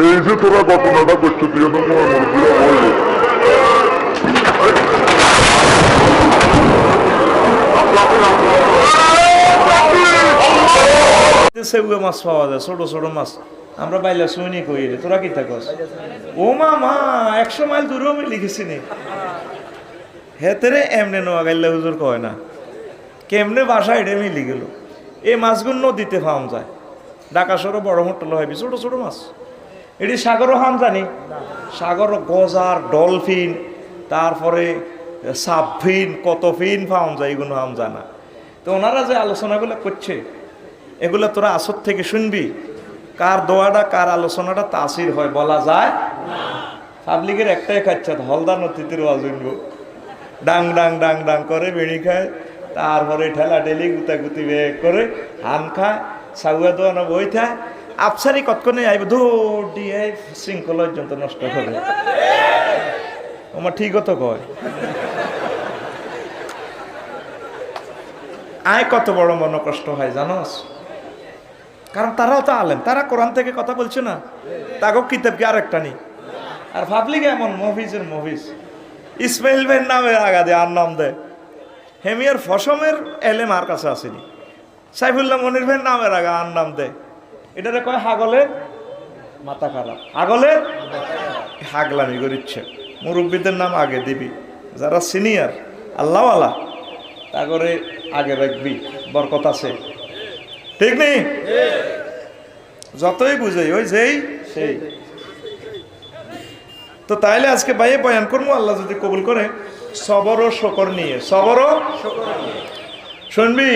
এই যে তোরা ঘটনাটা করছো দিয়ে তো তোমার মুরব্বীরা বলল সেগুলো মাছ পাওয়া যায়, ছোট ছোট মাছ। আমরা বাইলা শুনি কই রে, তোরা কি থাকস? ও মা 100 মাইল দূরেও আমি লিখেছি নি হেতেরে এমনে নোয়া গাইলে হুজুর কয় না কেমনে বাসা এটা মিলি গেল। এই মাছগুলো নদীতে ফার্ম যায়, ঢাকা শহরে বড় হোটেল হয় ছোট ছোট মাছ। এটি সাগরও হাম জানি, সাগর গজার ডলফিন, তারপরে সাবফিন, কত ফিন ফার্ম যায়, এগুলো হাম জানা। তো ওনারা যে আলোচনাগুলো করছে এগুলো তোরা আসর থেকে শুনবি, কার দোয়াটা কার আলোচনাটা তাসির হয় বলা যায়। পাবলিকের একটাই খাচ্ছে হলদার নথিতে ওয়াজ শুনবো, ডাং ডাং ডাং ডাং করে বেড়ি খায়, তারপরে ঠেলা ঠেলি গুতাগুতি বেগ করে হান খায়, সাগুয়া দোয়ানো বই থায়, আফসারি কতক্ষণে আইব দৌড় দিয়ে শৃঙ্খলা পর্যন্ত নষ্ট করে। আমার ঠিকও তো কয় আয় কত বড় মনে কষ্ট হয় জানোস, কারণ তারাও তো আলেম, তারা কোরআন থেকে কথা বলছে না, তাকেও কিতাব কি আরেকটা নেই। আর পাবলিক এমন মফিজের মফিজ, ইসমাইল ভাইয়ের নামে আগা দেয় আর নাম দেয়, হেমিয়ার ফসমের এলেম আর কাছে আসেনি, সাইফুল্লাহ মনির ভাইয়ের নামের আগা আর নাম দেয়। এটারে কয় হাগলের মাথা খারাপ, আগলের হাগলামি করিচ্ছে। মুরব্বীদের নাম আগে দিবি, যারা সিনিয়র আল্লাহওয়ালা তা করে আগে রাখবি, বরকত আছে, ঠিক নেই? যতই বুঝাই ওই যেই সেই। তো তাইলে আজকে বাইরে বয়ান করবো, আল্লাহ যদি কবুল করে, সবর ও শকর নিয়ে। সবর ও শুনবি,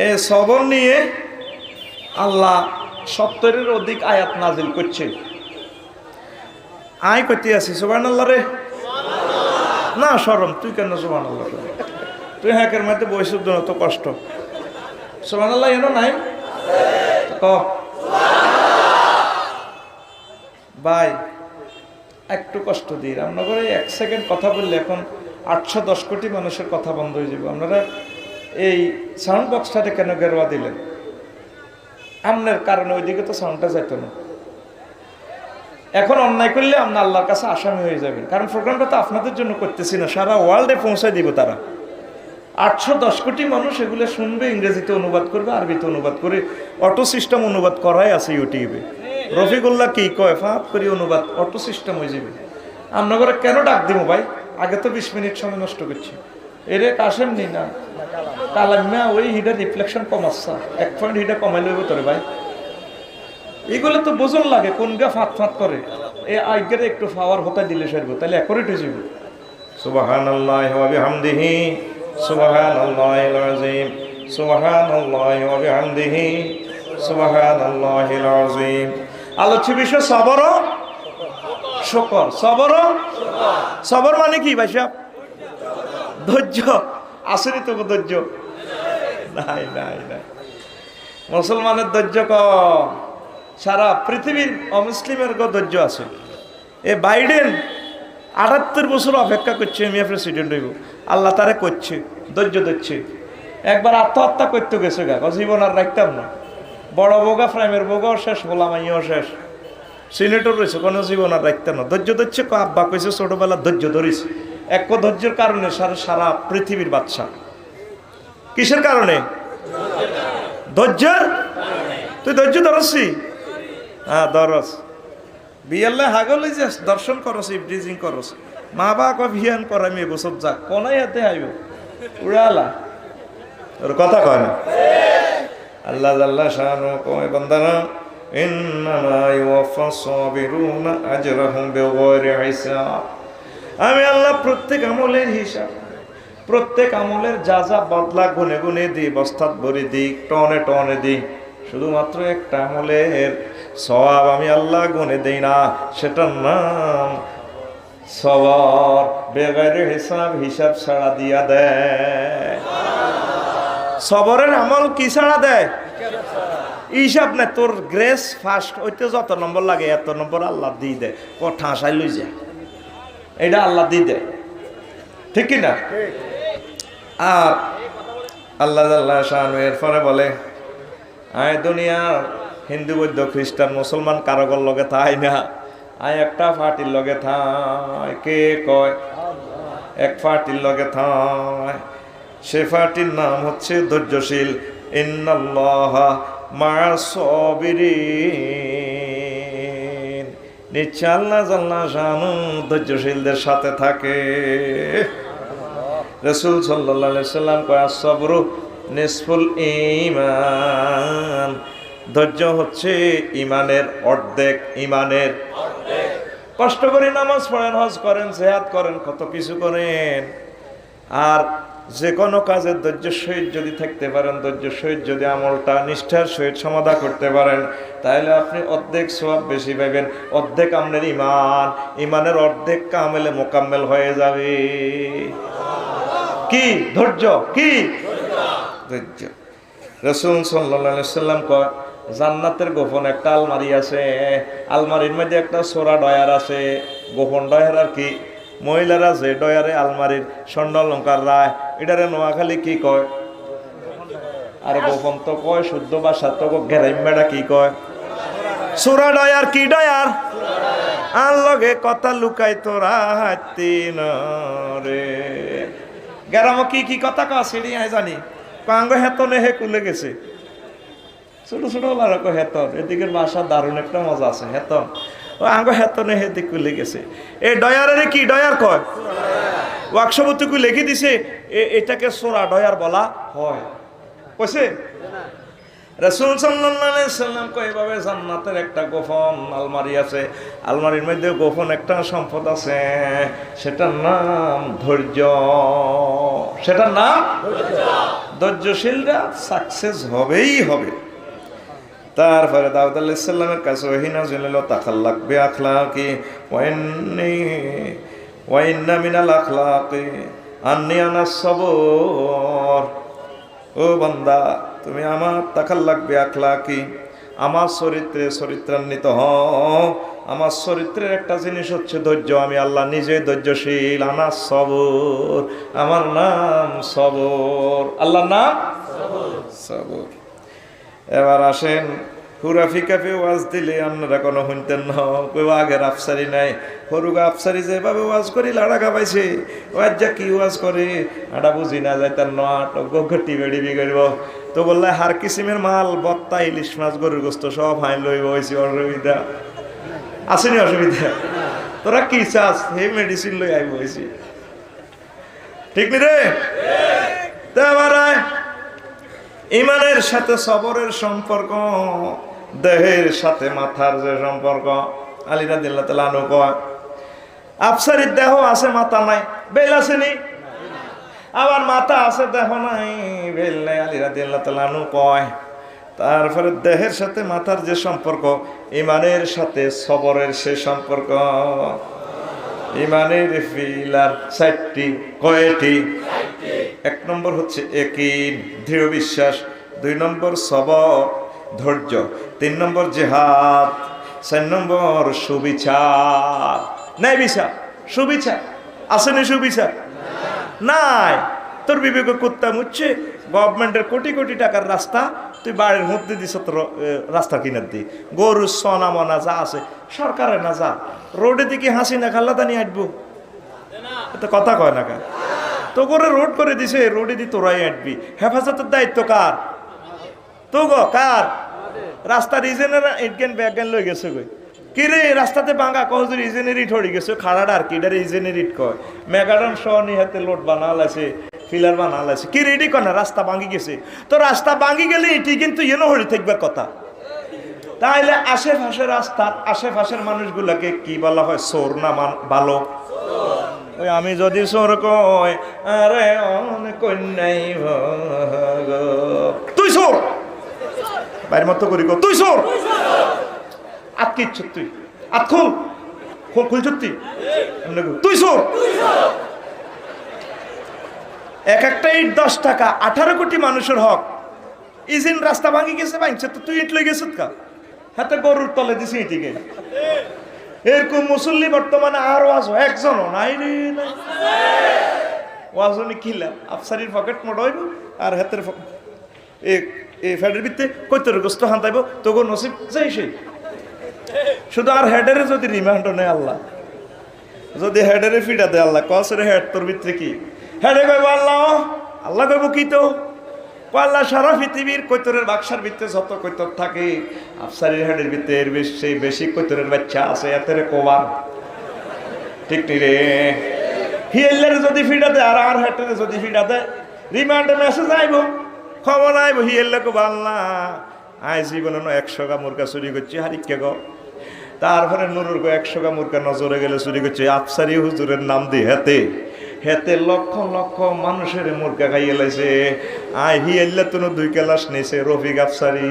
এ সবর নিয়ে আল্লাহ 70-এর অধিক আয়াত নাজিল করছে। আয় করতে আছি সুবহানাল্লাহ রে, না শরম, তুই কেন সুবহানাল্লাহ করে? তুই হ্যাকের মধ্যে বয়সের জন্য তো কষ্ট। সুবহানাল্লাহ এনো নাই ভাই, একটু কষ্ট দিই। আপনারা 1 সেকেন্ড কথা বললে এখন 810 কোটি মানুষের কথা বন্ধ হয়ে যাবে। আপনারা এই সাউন্ড বক্সটাতে কেন গেরোয়া দিলেন? আপনার কারণে ওইদিকে তো সাউন্ডটা যেত না। এখন অন্যায় করলে আপনি আল্লাহর কাছে আসামি হয়ে যাবেন, কারণ প্রোগ্রামটা তো আপনাদের জন্য করতেছি না, সারা ওয়ার্ল্ডে পৌঁছায় দিব তারা। 810 কোটি মানুষ এগুলো শুনবে, ইংরেজিতে অনুবাদ করবে, আরবিতে অনুবাদ করে, অটো সিস্টেম অনুবাদ করাই আছে ইউটিউবে। রফিকুল্লাহ কি কয় ফাঁপ করি অনুবাদ অটো সিস্টেম হয়ে যাবে। আপনারা কেন ডাক দিব ভাই? আগে তো 20 মিনিট সময় নষ্ট করছি। এরে কাশেম নি না কালাম্যা ওই হিডা রিফ্লেকশন কমাচ্ছা, 1 পয়েন্ট হিডা কমাই লইব তোরে ভাই। এগুলো তো বোঝন লাগে কোন গা ফাঁত ফাঁত করে, এই আজ্ঞারে একটু পাওয়ার হতে দিলে সারবো, তাহলে অ্যাকুরেট হয়ে যাবে। সুবহানাল্লাহি ওয়া বিহামদিহি সুবহানাল্লাহিল আযীম সুবহানাল্লাহি ওয়া বিহামদিহি সুবহানাল্লাহিল আযীম। আলোচ্য বিষয় সবর ও শকর। সবর ও সবর মানে কি ভাই সাহেব? ধৈর্য আসেনি তো, ধৈর্য নাই নাই নাই। মুসলমানের ধৈর্য কম, সারা পৃথিবীর অমুসলিমের ধৈর্য আছে। এ বাইডেন 78 বছর অপেক্ষা করছে এমিয়া প্রেসিডেন্ট হইব, আল্লাহ তারে করছে, ধৈর্য ধরছে। একবার আত্মহত্যা করতে গেছে গা, জীবন আর রাখতাম না। বড় বোগা প্রাইমের বোগাও শেষ, গোলামাইয়াও শেষ, সিনেটর রয়েছে, কোনো জীবন আর রাখতাম না। ধৈর্য ধরছে, আব্বা কইছে ছোটবেলা ধৈর্য ধরিস। এক ধৈর্যের কারণে সারা পৃথিবীর বাদশা। কিসের কারণে? ধৈর্যের। তুই ধৈর্য ধরছি? হ্যাঁ ধরস। বিয়াল্লা হাগলে যে দর্শন করস, ব্রিজিং করস, মা বা ভিয়ান করামি এবছর যাক কোনাই হাতে আইব উড়ালা, ওর কথা কয় না। আল্লাহ আল্লাহ শানু কয় বান্দারা, ইন্নামা ইউওয়াফাস সাবিরুনা আজরাহুম বিগাইরি হিসাব। আমি আল্লাহ প্রত্যেক আমলের হিসাব, প্রত্যেক আমলের যা যা বদলা গুনে গুনে দিই, বস্তাত ভরে দিই, টনে টনে দিই। শুধুমাত্র একটা আমলের সওয়াব আমি আল্লাহ গুনে দেই না, সেটার নাম সবর। বেগাইরে হিসাব, হিসাব ছাড়া দিয়া দেয়। সবরের আমল কি ছাড়া দেয়? হিসাব না, তোর গ্রেস ফার্স্ট ওইতে যত নম্বর লাগে এত নম্বর আল্লাহ দিয়ে দেয়। ঠাঁসাই লই যায়, এটা আল্লাহ দিয়ে দেয়, ঠিক কিনা? আর আল্লাহ আল্লাহ শানু এরপরে বলে, আয় দুনিয়ার হিন্দু বৌদ্ধ খ্রিস্টান মুসলমান কারোর লগে থাই না, আয় একটা পার্টির লগে থাই। কে কয়? এক পার্টির লগে থাই। সে পার্টির নাম হচ্ছে ধৈর্যশীল। ইন্নাল্লাহা মা'আস সাবিরিন, নিশ্চয় আল্লাহ জাল্লা শানু ধৈর্যশীলদের সাথে থাকে। রাসূল সাল্লাল্লাহু আলাইহি সাল্লাম কয় আস-সাবরু নিসফুল ঈমান, ধৈর্য হচ্ছে ঈমানের অর্ধেক। ঈমানের কষ্ট করে নামাজ পড়েন, হজ করেন, জিহাদ করেন, কত কিছু করেন, আর যে কোনো কাজের ধৈর্যের সহিত যদি থাকতে পারেন, ধৈর্যের সহিত যদি আমলটা নিষ্ঠার সহিত সমাধা করতে পারেন, তাহলে আপনি অর্ধেক সওয়াব বেশি পাবেন। অর্ধেক আপনার ঈমান, ঈমানের অর্ধেক কামেলে মোকাম্মেল হয়ে যাবে। কি? ধৈর্য। কি? ধৈর্য। রাসূল সাল্লাল্লাহু আলাইহি সাল্লাম কয় জান্নাতের গোপন একটা আলমারি আছে, আলমারির মধ্যে একটা সোরা ডয়ার আছে। গোপন ডয়ার আর কি? মহিলারা যে ডয়ারে আলমারির স্বর্ণ অলংকার রায়, এটারে নোয়াখালী কি কয়? আর গোপন তো কয়, শুদ্ধ ভাষা তো গ্রাম্যটা কি কয়? সোরা ডয়ার। কি ডয়ার? আর লগে কথা লুকাই তোরা হাতিন রে। গ্রামে কি কি কথা কয় সেটি আমি জানি। কাঙ্গ হেতনে হে কুলে গেছে, ছোট ছোট লারক হেতন। এদিকের ভাষা দারুণ একটা মজা আছে। হেতন ও আঙ্গ হেতনে হে দিক কুলে গেছে। এই ডয়ারের কি ডয়ার কয়? ওয়ার্কশপে লিখে দিছে এটাকে সোরা ডয়ার বলা হয়। কইছে রাসূল সাল্লাল্লাহু আলাইহি সাল্লাম কয় এভাবে জান্নাতের একটা গোপন আলমারি আছে, আলমারির মধ্যে গোপন একটা সম্পদ আছে, সেটার নাম ধৈর্য। সেটার নাম ধৈর্য। ধৈর্যশীলরা সাকসেস হবেই হবে। তারপরে দাউদ আলাইহিস সালামের কাছে ওহী নাযিল হলো, তাখাল্লাক বিআখলাকি ওয়া ইন্না মিনাল আখলাকি আন্নী আনাস সাবর। ও বান্দা, তুমি আমার তাখাল্লাক বিআখলাকি, আমার চরিত্রান্বিত হও। আমার চরিত্রের একটা জিনিস হচ্ছে ধৈর্য। আমি আল্লাহ নিজে ধৈর্যশীল। আনাস সবর, আমার নাম সবর। আল্লাহর নাম সবর। এবার আসেন, হুরাফি কাফে ওয়াজ দিলে আপনারা কোনো শুনতেন না, কেউ আগের আফসারি নাই। হরুগা আফসারি যেভাবে ওয়াজ করি লাড়া খাবাইছে, ওয়াজ যা কি ওয়াজ করে আটা বুঝি না যায়। তার নটি বেড়ি বিগড়ব তো বললে হার কিসিমের মাল, বত্তা, ইলিশ মাছ, গরুর গোস্ত সব হাই লই বইছি। অসুবিধা আসেনি? অসুবিধা? তোরা কি চাস? হে মেডিসিন লই আই বইছি। ঠিক নি রে? ইমানের সাথে সবরের সম্পর্ক, দেহের সাথে মাথার যে সম্পর্ক। আলী রাদিয়াল্লাহু তাআলা আনহু কয় আফসারির দেহ আছে মাথা নাই, বেল আসেনি? আবার মাথা আছে দেহ নাই, বেল নাই। আলী রাদিয়াল্লাহু তাআলা আনহু কয় তারপরে দেহের সাথে মাথার যে সম্পর্ক, ইমানের সাথে সবরের সে সম্পর্ক। ইমানের পিলার 4টি। কয়টি? 1 নম্বর হচ্ছে ইয়াকিন, দৃঢ় বিশ্বাস। 2 নম্বর সবর, ধৈর্য। 3 নম্বর জিহাদ। 4 নম্বর সুবিচার। নাই বিচার, সুবিচার আসেনি? সুবিচার নাই। তোর বিবেক করতে মুচ্ছে গভর্নমেন্টের কোটি কোটি টাকার রাস্তা তুই বাড়ির মধ্যে দিস, তোর রাস্তা কিনার দি গরু সনা মনা যা আছে সরকারের না, যা রোডে দিকে হাসি না খাল্লা দানি আটবো, তো কথা কয় না কেন? তো করে রোড করে দিছে, রোডে দি তোরাই আটবি। হেফাজতের দায়িত্ব কার? তো গো কার? রাস্তা রিজেনের ইটগেন ব্যাগেন লই গেছে গই। কি রে রাস্তাতে বাঙ্গা কহজুর ইজেনের ইট হড়ি গেছে, খাড়াটা আর কি ডারে ইজেনের ইট কয়। মেগাডন সহ নিহাতে লোড বানাল আছে, ফিলার বানাল আছে। কি রেডি কর না, রাস্তা ভাঙি গেছে। তো রাস্তা ভাঙি গেলে এটি কিন্তু এনো হড়ি থাকবার কথা। তাইলে আশেপাশের রাস্তার আশেপাশের মানুষগুলাকে কি বলা হয়? চোর না ভালো? ওই আমি যদি চোর কই, আরে কন্যাই তুই চোর, বাইরের মতো করি তুই চোর, আটকিচ্ছ তুই, আট খুল খুলছুত্তি তুই চোর। এক একটা ইট 10 টাকা, 18 কোটি মানুষের হক। ইজিন রাস্তা ভাঙি গেছে, ভাঙছে তো তুই ইট লই গেছিস কা? হাতে গরুর তলে দিছি ইটিকে। এরকম মুসল্লি বর্তমানে আর ওয়াজ একজনও নাই রে। ওয়াজনি খিলা আফসারির পকেট মোড় হইব আর হাতের এই ফ্যাটের ভিত্তে কৈতর গোস্ত হান্তাইব তোকে নসিব যাই সেই শুধু আর হেডের যদি রিমান্ড নেই আল্লাহ যদি হেডের ফিটা দেয় আল্লাহ কসরে হেড তোর ভিতরে কি হেডে কইব আল্লাহ আল্লাহ কইব কি তো আল্লাহ সারা পৃথিবীর কৈতরের বাক্সার ভিতরে যত কৈতর থাকে আফসারির হেডের ভিতরে এর বেশি কৈতরের বাচ্চা আছে এতেরে কোবার ঠিক নি রে হিয়েলের যদি ফিটা দেয় আর আর হেডের যদি ফিটা দেয় রিমান্ডে মেসেজ আইব খবর আইব হিয়েলে কো আল্লাহ আই জীবনে 100 গা মুরগা চুরি করছি হারিকে গো তারপরে নুরুর গো 100 গা মুরগা নজরে গেলে চুরি করছে আফসারি হুজুরের নাম দিয়ে হেতে হেতে লক্ষ লক্ষ মানুষের মুরগা খাইয়ে লাইছে আই হিয়েলে তুনো 2 ক্লাস নিছে রফিক আফসারি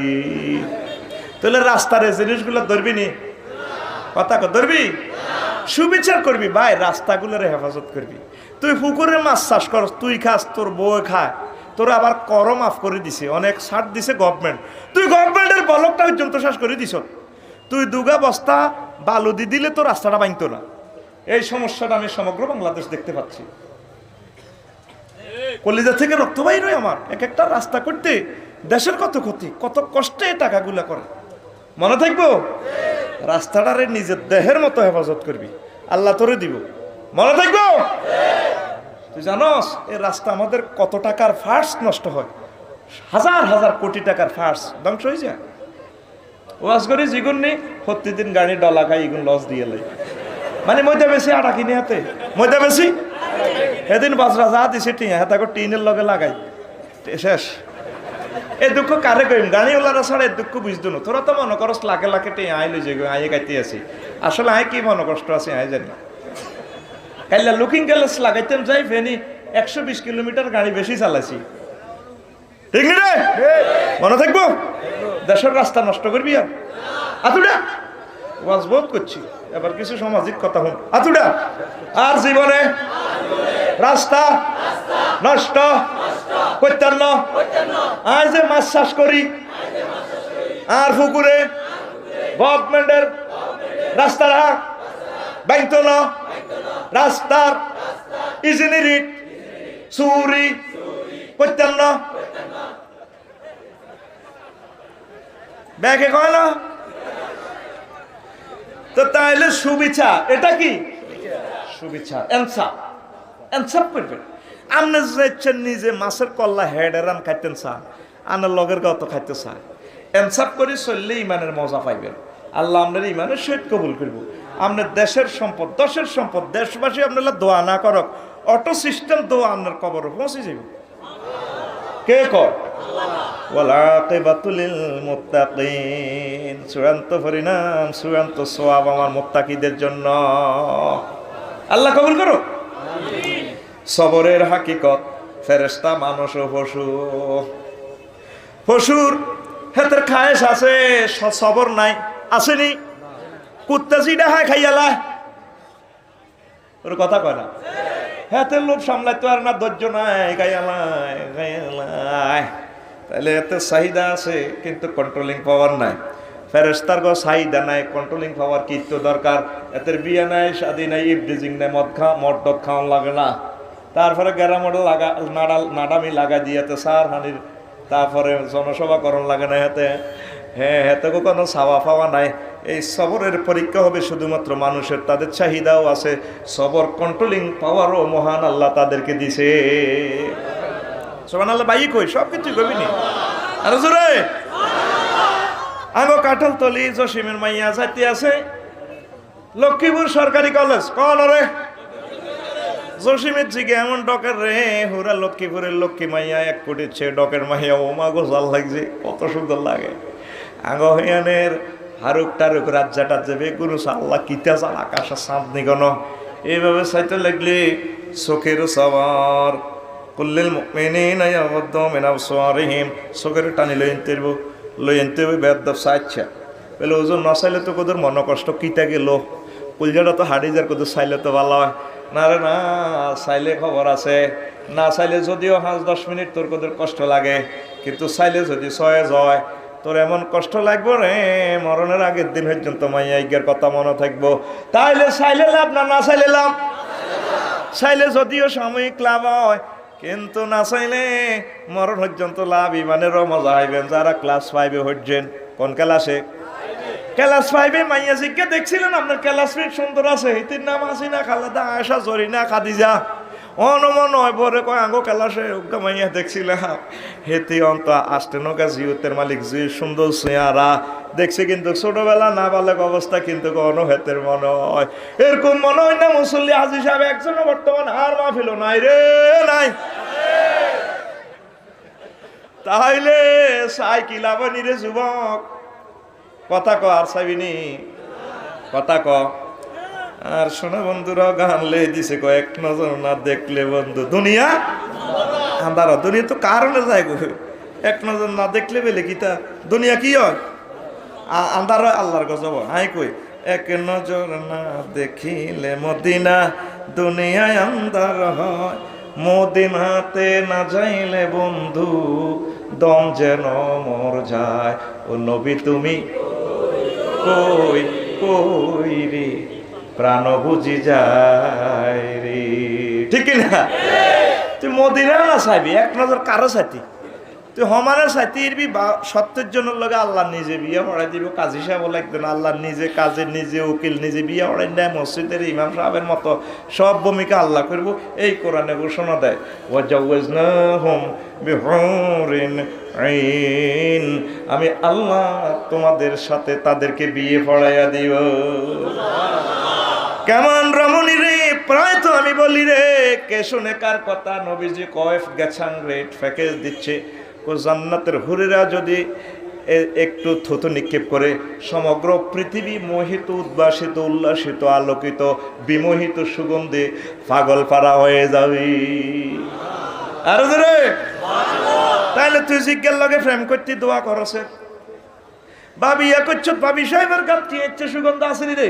তাহলে রাস্তার এই জিনিসগুলো ধরবি নি কথা কো ধরবি সুবিচার করবি ভাই রাস্তাগুলোর হেফাজত করবি তুই পুকুরে মাছ চাষ কর তুই খাস তোর বউ খায় তোর আবার কর মাফ করে দিছে অনেক ছাড় দিছে গভর্নমেন্ট তুই গভর্নমেন্টের বলকটা পর্যন্ত শেষ করে দিছ তুই দুগা বস্তা বালু দি দিলে তোর রাস্তাটা ভাঙতো না এই সমস্যাটা আমি সমগ্র বাংলাদেশ দেখতে পাচ্ছি কলিজা থেকে রক্ত বাইর হয় আমার এক একটা রাস্তা করতে দেশের কত ক্ষতি কত কষ্টে টাকাগুলা করে মনে থাকবো রাস্তাটারে নিজের দেহের মতো হেফাজত করবি আল্লাহ তোরে দিব মনে থাকবো তুই জানোস এই রাস্তা আমাদের কত টাকার ফার্স্ট নষ্ট হয় হাজার হাজার কোটি টাকার ফার্স্ট ধ্বংস হয়ে যায় ওয়াজ করি জিগুন নেই প্রতিদিন গাড়ি ডলা খাই ইগুন লস দিয়ে লাই মানে মধ্যে বেশি আটা কিনে হাতে মধ্যে বেশি এদিন বাজরা যা দিছে টিয়া হাতে টিনের লগে লাগাই শেষ এই দুঃখ কারে কইম গাড়িওয়ালারা ছাড়া এই দুঃখ বুঝতো না তোরা তো মনে করস লাখে লাখে টিয়া আইলে যে আইয়ে গাইতে আছি আসলে আই কি মনে কষ্ট আছে আই জানি কাইলা লুকিং গ্লাস লাগাইতেন যাই ফেনি 120 কিলোমিটার গাড়ি বেশি চালাইছি ঠিক রে মনে থাকবো দেশের রাস্তা নষ্ট করবি আর আতুডা ওয়াজ বহুত করছি এবার কিছু সামাজিক কথা হন আতুডা আর জীবনে রাস্তা নষ্ট করতেন না আজ যে মাছ চাষ করি আর পুকুরে গভর্নমেন্টের রাস্তাটা বাইতো না রাস্তার ইঞ্জিনিয়ারিং চুরি করতেন না ব্যাগে কয় না তো তাইলে সুবিচার এটা কি সুবিচার এনসাফ করবেন আপনি যাচ্ছেন নিজে মাছের কল্লা হেড রান খাইতেন চা আনার লগের গাও তো খাইতে চা এনসাফ করে চললে ইমানের মজা পাইবেন আল্লাহ আপনার ইমানের সহিত কবুল করবো আপনার দেশের সম্পদ দশের সম্পদ দেশবাসী আপনার দোয়া না করক অটো সিস্টেম দোয়া আপনার কবর পৌঁছে যাব কে কর চূড়ান্ত পরিণাম চূড়ান্ত সোয়াব আমার মুত্তাকিদের জন্য আল্লাহ কবুল করো সবরের হাকিকত ফেরেশতা মানুষ ও পশু পশুর হেতের খায়েশ আছে সবর নাই আসেনি কুত্তা জিডা হায় খাইয়ালা ওর কথা কয় না হেতের লোভ সামলাইতে আর না ধৈর্য নাই গাইয়ালায় তাহলে এতে চাহিদা আছে কিন্তু কন্ট্রোলিং পাওয়ার নাই ফেরেশতার গো চাহিদা নাই কন্ট্রোলিং পাওয়ার কি তো দরকার এতের বিয়ে নাই শাদি নাই ইফডিজিং নাই মদ খাওয়ান লাগে না তারপরে গ্যারামডে লাগা নাডামি লাগা দিয়েতে সার হানির তারপরে জনসভা করণ লাগে না হাতে হ্যাঁ হাতে কোনো ছাওয়া পাওয়া নাই এই সবরের পরীক্ষা হবে শুধুমাত্র মানুষের তাদের চাহিদাও আছে সবর কন্ট্রোলিং পাওয়ারও মহান আল্লাহ তাদেরকে দিছে সুবহানাল্লাহ ভাই কই সব কিছু কবিনি আর জোরে আমি কাঁঠালতলি জসিমের মাইয়া যাইতে আছে লক্ষ্মীপুর সরকারি কলেজ কল রে জসিমের জিগে এমন ডকের রে হুরা লক্ষ্মীপুরের লক্ষ্মী মাইয়া 1 কোটির চেয়ে ডকের মাইয়া ও মা গো জাল লাগছে কত সুন্দর লাগে আঙ্গ হইয়ানের হারুক টারুক রাজ্জাটা যাবে গুরু আল্লাহ কিতা চাল আকাশে চাঁদ নিগন এইভাবে চাইতে লাগলে চোখের সবার কুল্লিল মুমিনিনা ইয়াগুদ্দু মিন আবসারিহিম চোখের টানি লই আনতে বেদব চাইছা বলে ওজন না চাইলে তো কোদের মন কষ্ট কিতা গেল কুলজাটা তো হাড়ি যার কোদের চাইলে তো ভালো হয় না রে না চাইলে খবর আছে না চাইলে যদিও 5-10 মিনিট তোর কোদের কষ্ট লাগে কিন্তু চাইলে যদি ছয় যায় তোর এমন কষ্ট লাগবো রে মরণের আগের দিন পর্যন্ত মাইয়া ইজ্ঞার কথা মনে থাকবো তাইলে চাইলে লাভ না চাইলে লাভ চাইলে যদিও সাময়িক লাভ হয় কিন্তু না চাইলে মরণ পর্যন্ত লাভ ইমানেরও মজা হইবেন যারা ক্লাস 5-এ হচ্ছেন। কোন ক্লাসে? ক্লাস 5-এ মাইয়া জিজ্ঞা দেখছিলেন আপনার ক্লাসমেট সুন্দর আছে, হিতির নাম হাসিনা, খালেদা, আয়েশা, জরিনা, খাদিজা। অনমন হয় বরে কয় আঙ্গো ক্লাসে উগ্গা মাইয়া দেখছিলাম, হেতি অন্ত আসতে নৌকা জিউতের মালিক জি সুন্দর চেহারা দেখছি, কিন্তু ছোটবেলা না বালক অবস্থা কিন্তু কোনো হেতের মনে হয়। এরকম মনে হয় না মুসল্লি হাজি সাহেব একজনও বর্তমান আর মাহফিল নাই রে, নাই। তাহলে চাই কি লাভনি রে যুবক? কথা ক, আর চাইবিনি কথা ক। আর শোনো বন্ধুরা, গান লে দিছে কয়েক নজর না দেখলে বন্ধু দুনিয়া আন্ধারা। দুনিয়া তো কারণে যায় গো, এক নজর না দেখলে বেলে কিতা দুনিয়া কি হয়? আন্ধার হয়, আল্লাহর গজব। হাই কই এক নজর না দেখিলে মদিনা, দুনিয়ায় আন্ধার হয়, মদিনাতে না যাইলে বন্ধু দম যেন মর যায়। ও নবী তুমি কই কই রে, প্রাণ বুঝি যায় রে, ঠিক না? তুই মদিনা না চাইবি, এক নজর কারো সাথী তুই হমানের সাথে ইরবি সত্যের জন্য লগে আল্লাহ নিজে বিয়ে পড়াই দিব। কাজী সাহেব লাগবে না, আল্লাহ নিজে কাজের নিজে উকিল নিজে বিয়ে পড়াই দেয়। মসজিদের ইমাম সাহেবের মতো সব ভূমিকা আল্লাহ করবো, এই কোরআনে ঘোষণা দেয় ওয়াজাওয়াজনাহুম বিহুরিন আইন, আমি আল্লাহ তোমাদের সাথে তাদেরকে বিয়ে পড়াইয়া দিব। কেমন রমণী রে, প্রায় তো আমি বলি রে, কে শুনে কার কথা? নবীজি কয়েফ গেছান রেট প্যাকেজ দিচ্ছে। জান্নাতের হুরেরা যদি একটু থুতু নিক্ষেপ করে সমগ্র পৃথিবী মোহিত, উদ্ভাসিত, উল্লাসিত, আলোকিত, বিমোহিত সুগন্ধে পাগল পারা হয়ে যাবি। আর রে তাইলে তুই জিজ্ঞার লগে প্রেম করতে দোয়া করছে, ভাবি ইয়া করছ, ভাবি সাহেবের গাছ কি ইচ্ছে সুগন্ধ আসেনি রে?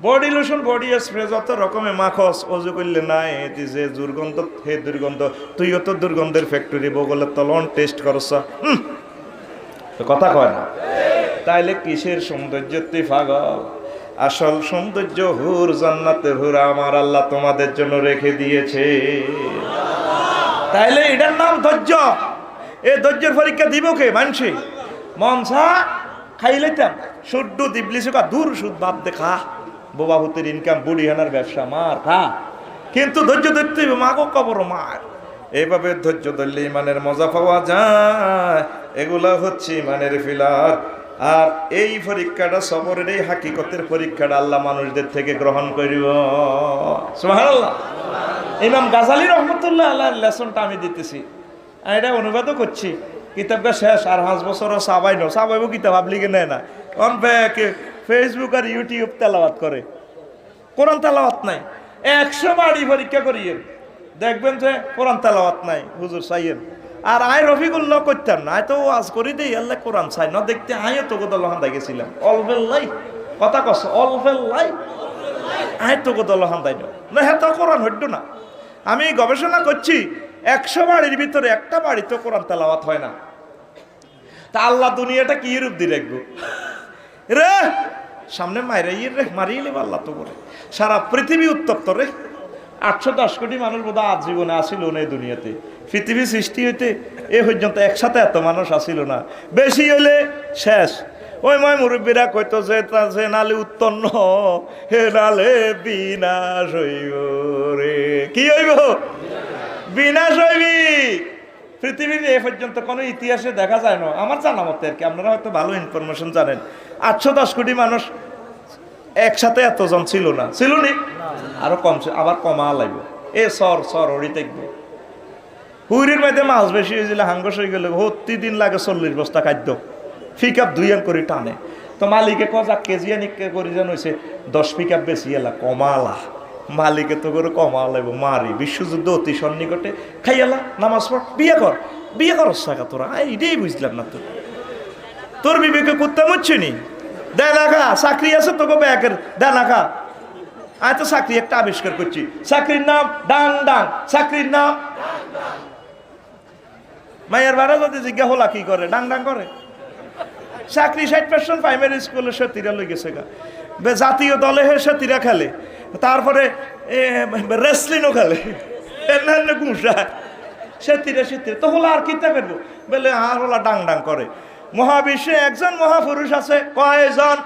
বডি লোশন, বডি স্প্রে, যত রকমের মাখস, অজু করলে নাই যে দুর্গন্ধ, হে দুর্গন্ধ, তুইও তো দুর্গন্ধের ফ্যাক্টরি বগলের তলন টেস্ট করছ, কথা কয় না। তাইলে কিসের সৌন্দর্য তুই পাগল? আসল সৌন্দর্য হুর, জান্নাতের হুর আমার আল্লাহ তোমাদের জন্য রেখে দিয়েছে। তাইলে এটার নাম ধৈর্য। এই ধৈর্যের পরীক্ষা দিব কে? মানসি মনসা খাইলেতাম সুড্ডু দিবলিছে কা দূর সুদ বাপ দেখা, বোবা হুতের ইনকাম, বুড়ি হানার ব্যবসা, মার খা। কিন্তু ধৈর্য ধরতে হবে, মাগো কবর মার। এইভাবে ধৈর্য ধরলে ইমানের মজা পাওয়া যায়। এগুলা হচ্ছে ইমানের ফিলার। আর এই পরীক্ষাটা, সবরের এই হাকিকতের পরীক্ষাটা আল্লাহ মানুষদের থেকে গ্রহণ করিব। সুবহানাল্লাহ। ইমাম গাজালি রহমতুল্লাহ আল্লাহ লেসনটা আমি দিতেছি, এটা অনুবাদও করছি। কিতাবটা শেষ, আর 5 বছরও সাবাইনো সাবাইবো কিতাব আবলিগে নেয় না। অন ফেসবুক আর ইউটিউব তেলাওয়াত করে, কোরআন তেলাওয়াত নাই। 100 বাড়ি পরীক্ষা করিয়ে দেখবেন যে কোরআন তেলাওয়াত নাই, হুজুর চাইয়েন। আর আয় রফিকুল্লাহ করতাম না, আয় তো ওয়াজ করি দেই, আল্লাহ কোরআন চাই না দেখতে। আয়ও তো গোদলহান গেছিলাম, অলফেল লাই কথা কস, অলফেল লাই আয় তো গোদলহান দাই না, হ্যাঁ তো কোরআন হইতো না। আমি গবেষণা করছি, 100 বাড়ির ভিতরে একটা বাড়ি তো কোরআন তেলাওয়াত হয় না। তা আল্লাহ দুনিয়াটা কি রূপ দিয়ে রাখবো রে? সামনে মাইরাইয়ের রে, মারিয়ে নেব আল্লাহ তো করে। সারা পৃথিবী উত্তপ্ত রে। 810 কোটি মানুষ বোধ হয় আজীবনে আসিল না এই দুনিয়াতে। পৃথিবী সৃষ্টি হইতে এ পর্যন্ত একসাথে এত মানুষ আসিল না, বেশি হইলে শেষ। ওই ময় মুরব্বীরা কইতো যে নালে উৎপন্ন, হে নালে বিনাশ হইব রে। কি হইব? বিনাশ হইবি। পৃথিবীর এ পর্যন্ত কোনো ইতিহাসে দেখা যায় না, আমার জানা মতে আর কি, আপনারা হয়তো ভালো ইনফরমেশন জানেন। 810 কোটি মানুষ একসাথে এতজন ছিল না, ছিল নি? আরো কমছে, আবার কমা লাগবে। এ সর ওড়ি দেখবে হুইরির মধ্যে মাছ বেশি হয়েছিল, হাঙ্গস হয়ে গেলে প্রতিদিন লাগে 40 বস্তা খাদ্য, পিকআপ 2 করে টানে। তো মালিকে কজা কেজি নিকে করে যেন হয়েছে 10 পিকআপ বেশি এলা কমালা। মালিকে তো করে কমা লাগবো, মারি। বিশ্বযুদ্ধ অতি সন্নিকটে, খাইয়ালা নামাজ পড়, বিয়ে কর সাকা তোরা। এটাই বুঝলাম না তোর বিবেকে করতে হচ্ছে নি। দেয় না খা, চাকরি আছে তোকে ব্যাগের, দেয় না খা। আমি তো চাকরি একটা আবিষ্কার করছি, চাকরির নাম ডাং ডাং। চাকরির নাম মায়ের বাড়া যদি জিজ্ঞা হলা কি করে, ডাং ডাং করে। চাকরি 60% প্রাইমারি স্কুলে সেতিরা লই গেছে গা, জাতীয় দলে হে সেতিরা খেলে, তারপরে রেসলিংও খেলে, ঘুষা সে 83 তো হলো আর কিতা করবো বলে আর হলা ডাং ডাং করে। মহাবিশ্বে একজন মহাপুরুষ আছে, কয়জন?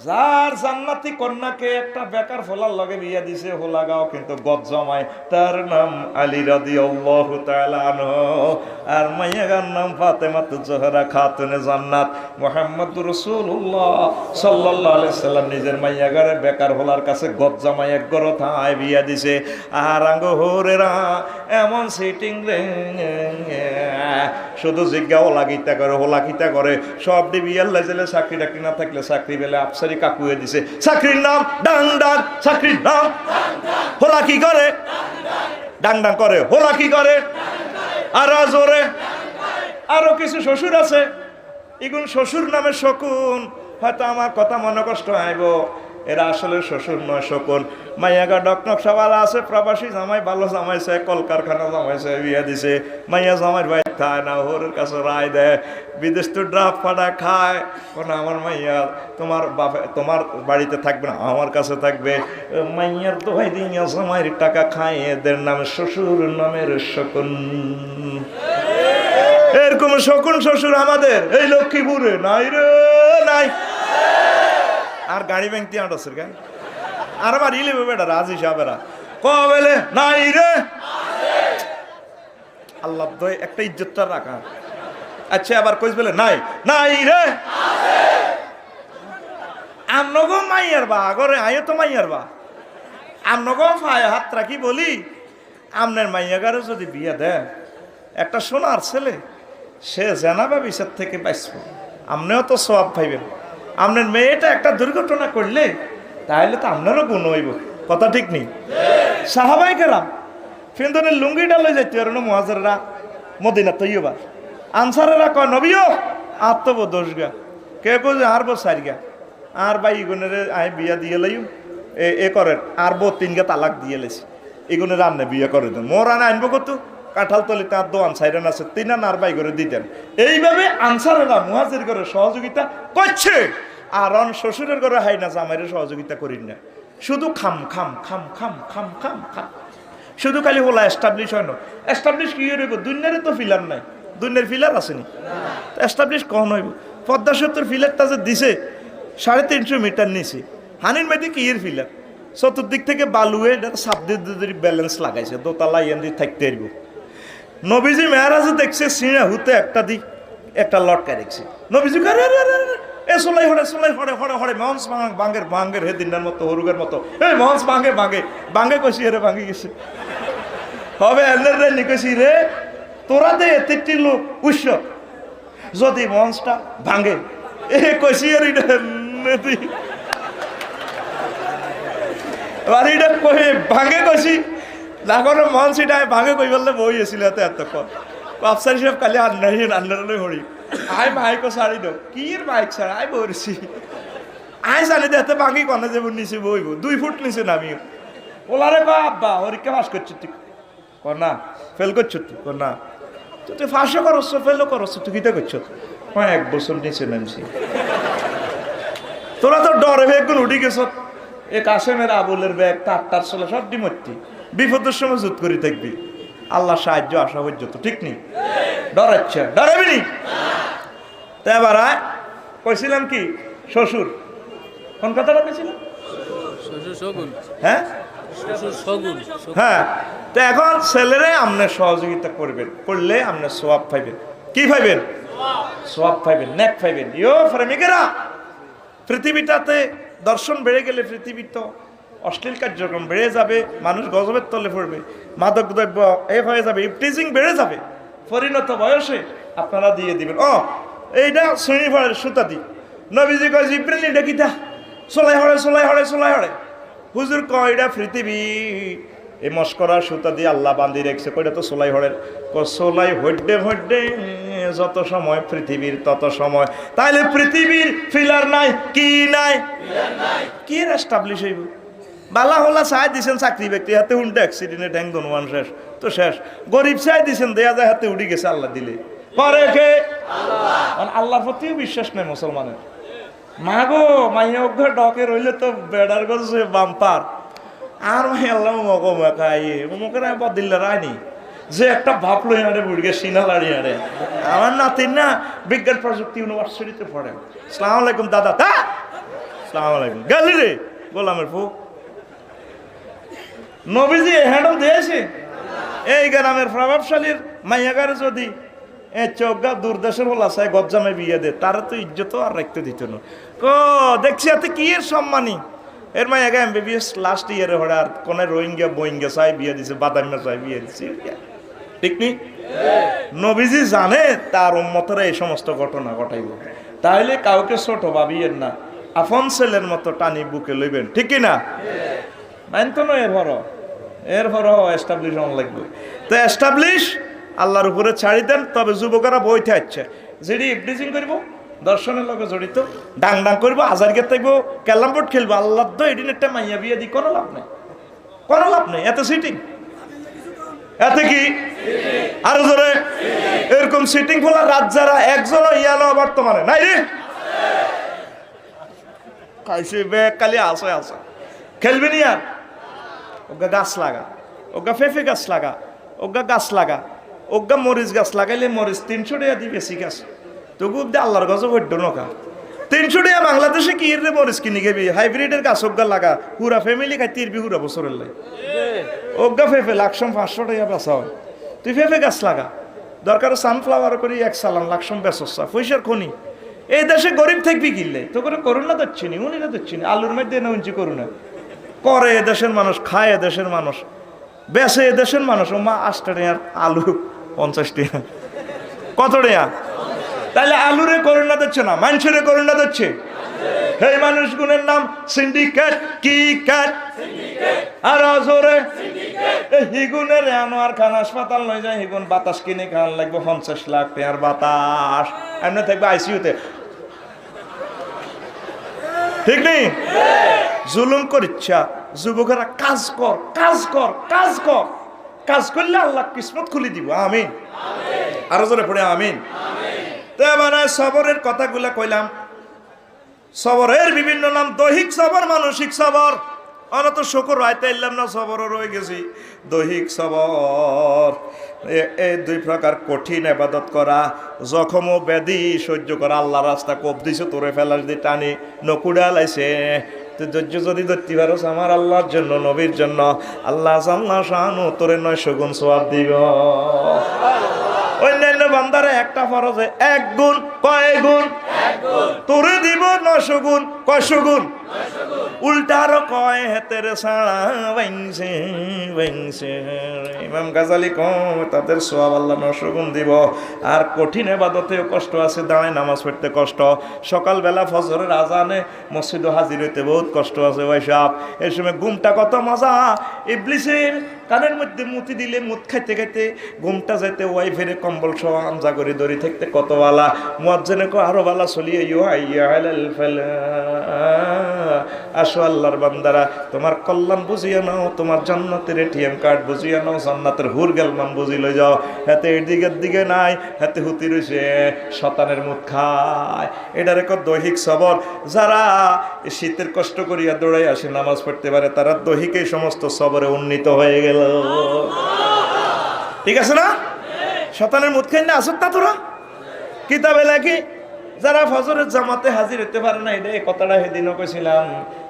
যার জান্নাতি কন্যাকে একটা বেকার ফোলার লগে বিয়া দিছে, হোলাগাও কিন্তু গদ জমায়, তার নাম আলী রাদিয়াল্লাহু তাআলা আনহু, আর মাইয়াগার নাম ফাতেমাতুজ জোহরা খাতুনে জান্নাত। মুহাম্মদুর রাসূলুল্লাহ সাল্লাল্লাহু আলাইহি সাল্লাম নিজের মাইয়াগারে বেকার হোলার কাছে গদ জমায় এক গরো থায় বিয়া দিছে। আর আঙ্গ হোরেরা এমন সিটিং রে, শুধু জিজ্ঞা হোলা গীতা করে, হোলা গীতা করে, সব ডিবিয়ার লাইজেলে চাকরি টাকরি না থাকলে চাকরি বেলে আফসারি কাকুয়ে দিছে, চাকরির নাম ডাং ডাং, চাকরির নাম হোলা কি করে? ডাং ডাং করে। হোলা কি করে? আর জোরে। আরো কিছু শ্বশুর আছে, এগুন শ্বশুর নামে শকুন, হয়তো আমার কথা মনে কষ্ট আইব, এরা আসলে শ্বশুর নয় শকুন। মাইয়াগা ডকনক সবাই আছে, প্রবাসী জামাই ভালো জামাইছে, কলকারখানা জামাইছে, বিয়া দিছে, মাইয়া জামাইর ভাই খায় না, হোরের কাছে রায় দেয়, বিদেশ তো ড্রাফ ফাটা খায়, কোন আমার মাইয়া তোমার বাপে তোমার বাড়িতে থাকবে না, আমার কাছে থাকবে। মাইয়ার তো ভাই দিয়া জামাইয়ের টাকা খায়, এদের নামে শ্বশুর নামের শকুন। এরকম শকুন শ্বশুর আমাদের এই লক্ষ্মীপুরে নাই রে, নাই। আর গাড়ি ব্যাংক দিয়ে আটছে কেন? আর আমার ইলেবে বেটা রাজি সাহেবেরা কবেলে নাই রে। আল্লাহ দয় একটা ইজ্জতটা রাখা। আচ্ছা আবার কইস বলে নাই, নাই রে। আমনগো মাইয়ার বা আগরে আয়ো তো মাইয়ার বা, আমনগো ফায় হাত রাখি বলি, আমনের মাইয়াগারে যদি বিয়ে দেন একটা সোনার ছেলে, সে জানাবা বিচার থেকে বাঁচব, আমনেও তো সওয়াব পাইবেন। আপনার মেয়েটা একটা দুর্ঘটনা করলে তাহলে তো আপনারও গুণ হইব, কথা ঠিক নেই? সাহাবাই কেরাম ফিন্দনের লুঙ্গিটা লই যাইতে আর মুহাজিররা মদিনা তৈয়বা, আনসারেরা কয় নবীও আত্মবোধ দোষ গা, কে কো যে আর বো সারি গা, আর ভাই ইগুনের আই বিয়া দিয়ে লাইম এ করেন, আর বো 3 গা তালাক দিয়ে লেছি, ইগুনের রান্নে বিয়ে করে দেন, মোর আনে আনবো কত কাঁঠাল তলি তার দোয়ান সাইরেন আছে, 3 আর ভাই করে দিতেন। এইভাবে আনসারেরা মুহাজির করে সহযোগিতা করছে, আর অন শ্বশুরের ঘরে হাই না জামাইয়ের সহযোগিতা করিন না, শুধু খাম খাম খাম খাম খাম খাম খাম, শুধু খালি হলা এস্টাবলিশ হয় না। এস্টাবলিশ কি হইব? দুনিয়ারে তো ফিলার নাই, দুনিয়ার ফিলার আসেনি, এস্টাবলিশ কখন হইব? পদ্মা সেতুর ফিলারটা যে দিছে 350 মিটার নিচে, হানির মেয়েদি কি এর ফিলার, চতুর্দিক থেকে বালুয়ে সাবদিক ব্যালেন্স লাগাইছে, দোতলা ইয়ান্দি থাকতে পারব। নবীজি মেয়ারাজে দেখছে সিঁড়া হুতে একটা দিক একটা লটকা দেখছে, নবীজি এ সোলাই হড়ে সোলাই হড়ে হড়ে হড়ে মহস বাঙ্গের বাঙ্গের হে দিনের মতো হরুগের মতো, এই মহস বাঙ্গে বাঙ্গে বাঙ্গে কষি রে ভাঙে গেছে হবে এলের রে নিকষি রে, তোরা দে এতে লোক উৎস যদি মহসটা ভাঙে এ কষি আর এটা কই ভাঙে কষি না কোনো মহসিটা ভাঙে কই বললে বই এসেছিল এত এতক্ষণ আফসারি সাহেব কালি আন্নারে হরি আই মাইক সারি দো কি এর মাইক সার আই বলছি আই জানি দেখতে ভাঙি কনে যাবো নিচে বইব 2 ফুট নিচে নামি ওলারে বা আব্বা হরিকে পাস করছো তুই কনা ফেল করছো তুই কনা তুই ফাঁসও করছ ফেলও করছ তুই কিটা করছো? 1 বছর নিচে নামছি, তোরা তো ডরে বেগুন উঠি গেছ, এ কাশেমের আবুলের ব্যাগ তার চলে সব ডিমর্তি, বিপদের সময় জুত করে থাকবি, আল্লাহ সাহায্য আসা পর্যন্ত, ঠিক নেই? ডরাচ্ছে ডরাবি নি? তা এবার কইছিলাম কি শ্বশুর, কোন কথাটা কইছিলাম? হ্যাঁ হ্যাঁ, তো এখন ছেলেরে আপনার সহযোগিতা করবেন, করলে আপনার সোয়াব পাইবেন। কি পাইবেন? সোয়াব পাইবেন, নেক পাইবেন। ইয়ো প্রেমিকেরা, পৃথিবীটাতে দর্শন বেড়ে গেলে পৃথিবীর তো অশ্লীল কার্যক্রম বেড়ে যাবে, মানুষ গজবের তলে পড়বে, মাদক দ্রব্য এ হয়ে যাবে, ইফটিজিং বেড়ে যাবে, পরিণত বয়সে আপনারা দিয়ে দিবেন। ও এইটা শ্রেণীফলের সুতা দি, নবীজি কয় জিব্রিল এটা কিটা সোলাই হড়ে সোলাই হড়ে সোলাই হড়ে, হুজুর কয় এটা পৃথিবী, এই মস্করা সুতা দিয়ে আল্লাহ বান্ধি রেখেছে, কয়টা তো সোলাই হড়ে, সোলাই হড্ডে হড্ডে যত সময় পৃথিবীর তত সময়, তাইলে পৃথিবীর ফিলার নাই, কি নাই, কি এস্টাবলিশ হইব? বালা হলা চাই দিছেন চাকরি ব্যক্তি হাতে উল্টে অ্যাক্সিডেন্টে ঠ্যাং দনওয়ান শেষ তো শেষ, গরিব চাই দিছেন দেয়া যায় হাতে উঠে গেছে, আল্লাহ দিলে পরে কে? আল্লাহর প্রতিও বিশ্বাস নেই মুসলমানের। মা গো মাইয়া অজ্ঞা ডকে রইলে তো বেড়ার গছে বাম্পার, আর মাই আল্লাহ মক মাকাই মুখের বদিল্লা রায়নি, যে একটা ভাবলো আরে বুড়িকে সিনালারি আরে আমার নাতির না বিজ্ঞান প্রযুক্তি ইউনিভার্সিটিতে পড়ে। আসসালামু আলাইকুম দাদা। আসসালামু আলাইকুম গেলি রে গোলামের ফু নবীজি হ্যান্ডল দিয়েছে এই গ্রামের প্রভাবশালীর মাইয়াগারে যদি চৌগা দূরদেশের হল আসায় গজ্জামে বিয়ে দে তারা তো ইজ্জত আর রাখতে দিত না। দেখছি এতে কি এর সম্মানী এর মাইয়াগা এমবিবিএস লাস্ট ইয়ারে হরে আর কোন রোহিঙ্গা বোয়িঙ্গা চাই বিয়ে দিছে বাদামিয়া চাই বিয়ে দিছে ঠিক নি। নবীজি জানে তার উম্মতরা এই সমস্ত ঘটনা ঘটাইব, তাহলে কাউকে ছোট ভাবিয়েন না, আপন ছেলের মতো টানি বুকে লইবেন ঠিক না। মাইন তো নয় এর ভর এস্টাবলিশ হন লাগবে। তো এস্টাবলিশ আল্লাহর উপরে ছাড়ি দেন। তবে যুবকেরা বইতে আসছে যেটি ইফডিজিং করবো দর্শনের লগে জড়িত ডাং ডাং করবো আজারকে থাকবো ক্যালাম বোর্ড খেলবো আল্লাহ তো এদিন একটা মাইয়া বিয়ে দিই কোনো লাভ নেই, কোনো লাভ নেই। এত সিটিং এতে কি আরো জোরে এরকম সিটিং ফোলা রাত যারা একজনও ইয়ানো বর্তমানে নাই রে খাইছে ব্যাগ খালি আসে আসে খেলবি নি আর ওগা গাছ লাগা, ওগা ফেফে গাছ লাগা, ওগা গাছ লাগা, ওগা মরিচ গাছ লাগাইলে মরিচ 300 টাকা দিয়ে বেশি গাছ তবু আল্লাহর গাছ হইড নকা 300 টাকা বাংলাদেশে কি রে মরিচ কিনে গেবি হাইব্রিডের গাছ ওগা লাগা পুরা ফ্যামিলি খাই 30 পুরা বছরের লাই ওগা ফেফে লাকসম 500 টাকা বেচা হয়। তুই ফেফে গাছ লাগা দরকার সানফ্লাওয়ার করি 1 সালাম লাকসম বেচসা পয়সার খনি। এই দেশে গরিব থাকবি কিনলে তো করে করুণা দিচ্ছি নি উনিরা দিচ্ছি নি আলুর মধ্যে না উঞ্চি করুণা করে এদেশের মানুষ খায় এদেশের মানুষ বেসে এদেশের মানুষ ও মা 8 টাকা আলু 50 টাকা কত টাকা তাহলে আলুরে করুণা দিচ্ছে না মানুষের করুণা দিচ্ছে। এই মানুষগুলোর নাম সিন্ডিকেট কি ক্যাট আর জোরে হিগুনের আনোয়ার খান হাসপাতাল লই যায় হিগুন বাতাস কিনে খান লাগবে 50 লাখ টাকার বাতাস এমনি থাকবে আইসিইউতে ঠিক নেই। জুলুম করিচ্ছা যুবকেরা কাজ কর কাজ কর কাজ কর কাজ করলে আল্লাহ কিসমত খুলে দিব আমিন আরো জোরে পড়ে আমিন। তো মানে সবরের কথাগুলা কইলাম সবরের বিভিন্ন নাম দৈহিক সবর মানসিক সবর আমরা তো শুকর রাইতে এলাম না সবরও রয়ে গেছি। দৈহিক সবর এই 2 প্রকার কঠিন ইবাদত করা জখম ও ব্যাধি সহ্য করা আল্লাহ রাস্তা কোপ দিছে তোরে ফেলার দিয়ে টানি নকুড়া লাইছে তো ধৈর্য যদি ধরতে পারোস আমার আল্লাহর জন্য নবীর জন্য আল্লাহ জাল্লা শানু তোরে 900 গুণ সওয়াব দিব। অন্যান্য বান্দারে একটা ফরজে 1 গুণ কয় গুণ তোরে দিব 900 গুণ কয়শো গুণ উল্টার কয় হেতের ছাড়া বাইনছে বাইনছে ইমাম গাজালি কম তাদের সওয়াব আল্লাহ 900 গুণ দিব। আর কঠিন ইবাদতেও কষ্ট আছে, দাঁড়ায় নামাজ পড়তে কষ্ট, সকালবেলা ফজরের আজানে মসজিদে হাজির হইতে বহুত কষ্ট আছে ভাই সাহেব। এই সময় ঘুমটা কত মজা, ইবলিসের কানের মধ্যে মুতি দিলে মুত খাইতে খাইতে ঘুমটা যাইতে ওয়াইফের কম্বল সহ আমজা করে দড়ি থাকতে কত বালা মুয়াজ্জিনে কো আরো বালা চলিয়ে ইয়া আলাল ফালা আসো আল্লাহর বান্দারা তোমার কল্যাণ বুঝিয়ে নাও, তোমার জান্নাতের এটিএম কার্ড বুঝিয়ে নাও, জান্নাতের হুর গেলমান বুঝি লই যাও। হাতে এদিকের দিকে নাই হাতে হুতি রইছে শতানের মুখ খায়। এটার এক দৈহিক সবর। যারা শীতের কষ্ট করিয়া দৌড়াই আসে নামাজ পড়তে পারে তারা দৈহিক এই সমস্ত সবরে উন্নীত হয়ে গেল। ঠিক আছে না? শতানের মুখ খাই না আসত না তোরা কিতাবে লেখি যারা ফজরের জামাতে হাজির হতে পারে না, এটা এই কথাটা সেদিনও কইছিলাম,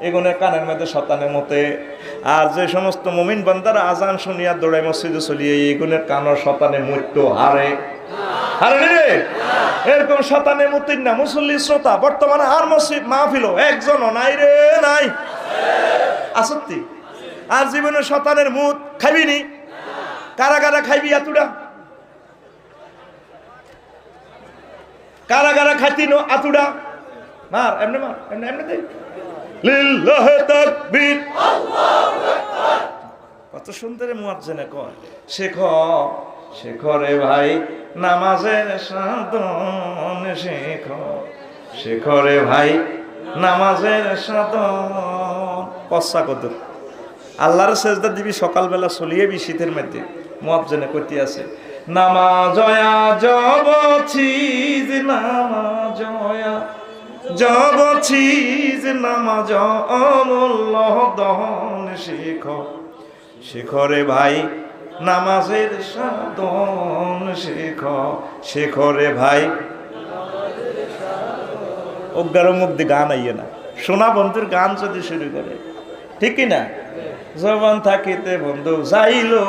এগুনের কানের মধ্যে শতানের মতে। আর যে সমস্ত মুমিন বান্দারা আজান শুনিয়া দৌড়ায় মসজিদে চলিয়ে এগুনের কানের শতানে মৃত্যু হারে হারে রে এরকম শতানে মুতির না মুসল্লি শ্রোতা বর্তমানে আর মসজিদ মাহফিল একজনও নাই রে নাই আসত্তি। আর জীবনে শতানের মুত খাইবি নি? কারা কারা খাইবি এতটা? কারা কারা খাইতিনো আতুডা? মার এমনে মার এমনে এমনে দে লিল্লাহি তাকবীর আল্লাহু আকবার। কত সুন্দর মুয়াজ্জিনে কয় শেখো শেখো রে ভাই নামাজের সাধন শেখো শেখো রে ভাই নামাজের সাধন। কসা কত আল্লাহর সেজদা দিবি সকালবেলা চলিয়েবি শীতের মধ্যে মুয়াজ্জিনে কইতে আছে নামাজয়া জবছিজ নামাজয়া জবছিজ নামাজ অমূল্য দহন শেখো শেখো রে ভাই নামাজের সাধন শেখ, শেখরে ভাই অজ্ঞার মুখ দিয়ে গান আইয়ে না, সোনা বন্ধুর গান যদি শুরু করে, ঠিক কিনা? জবান থাকিতে বন্ধু যাইলো,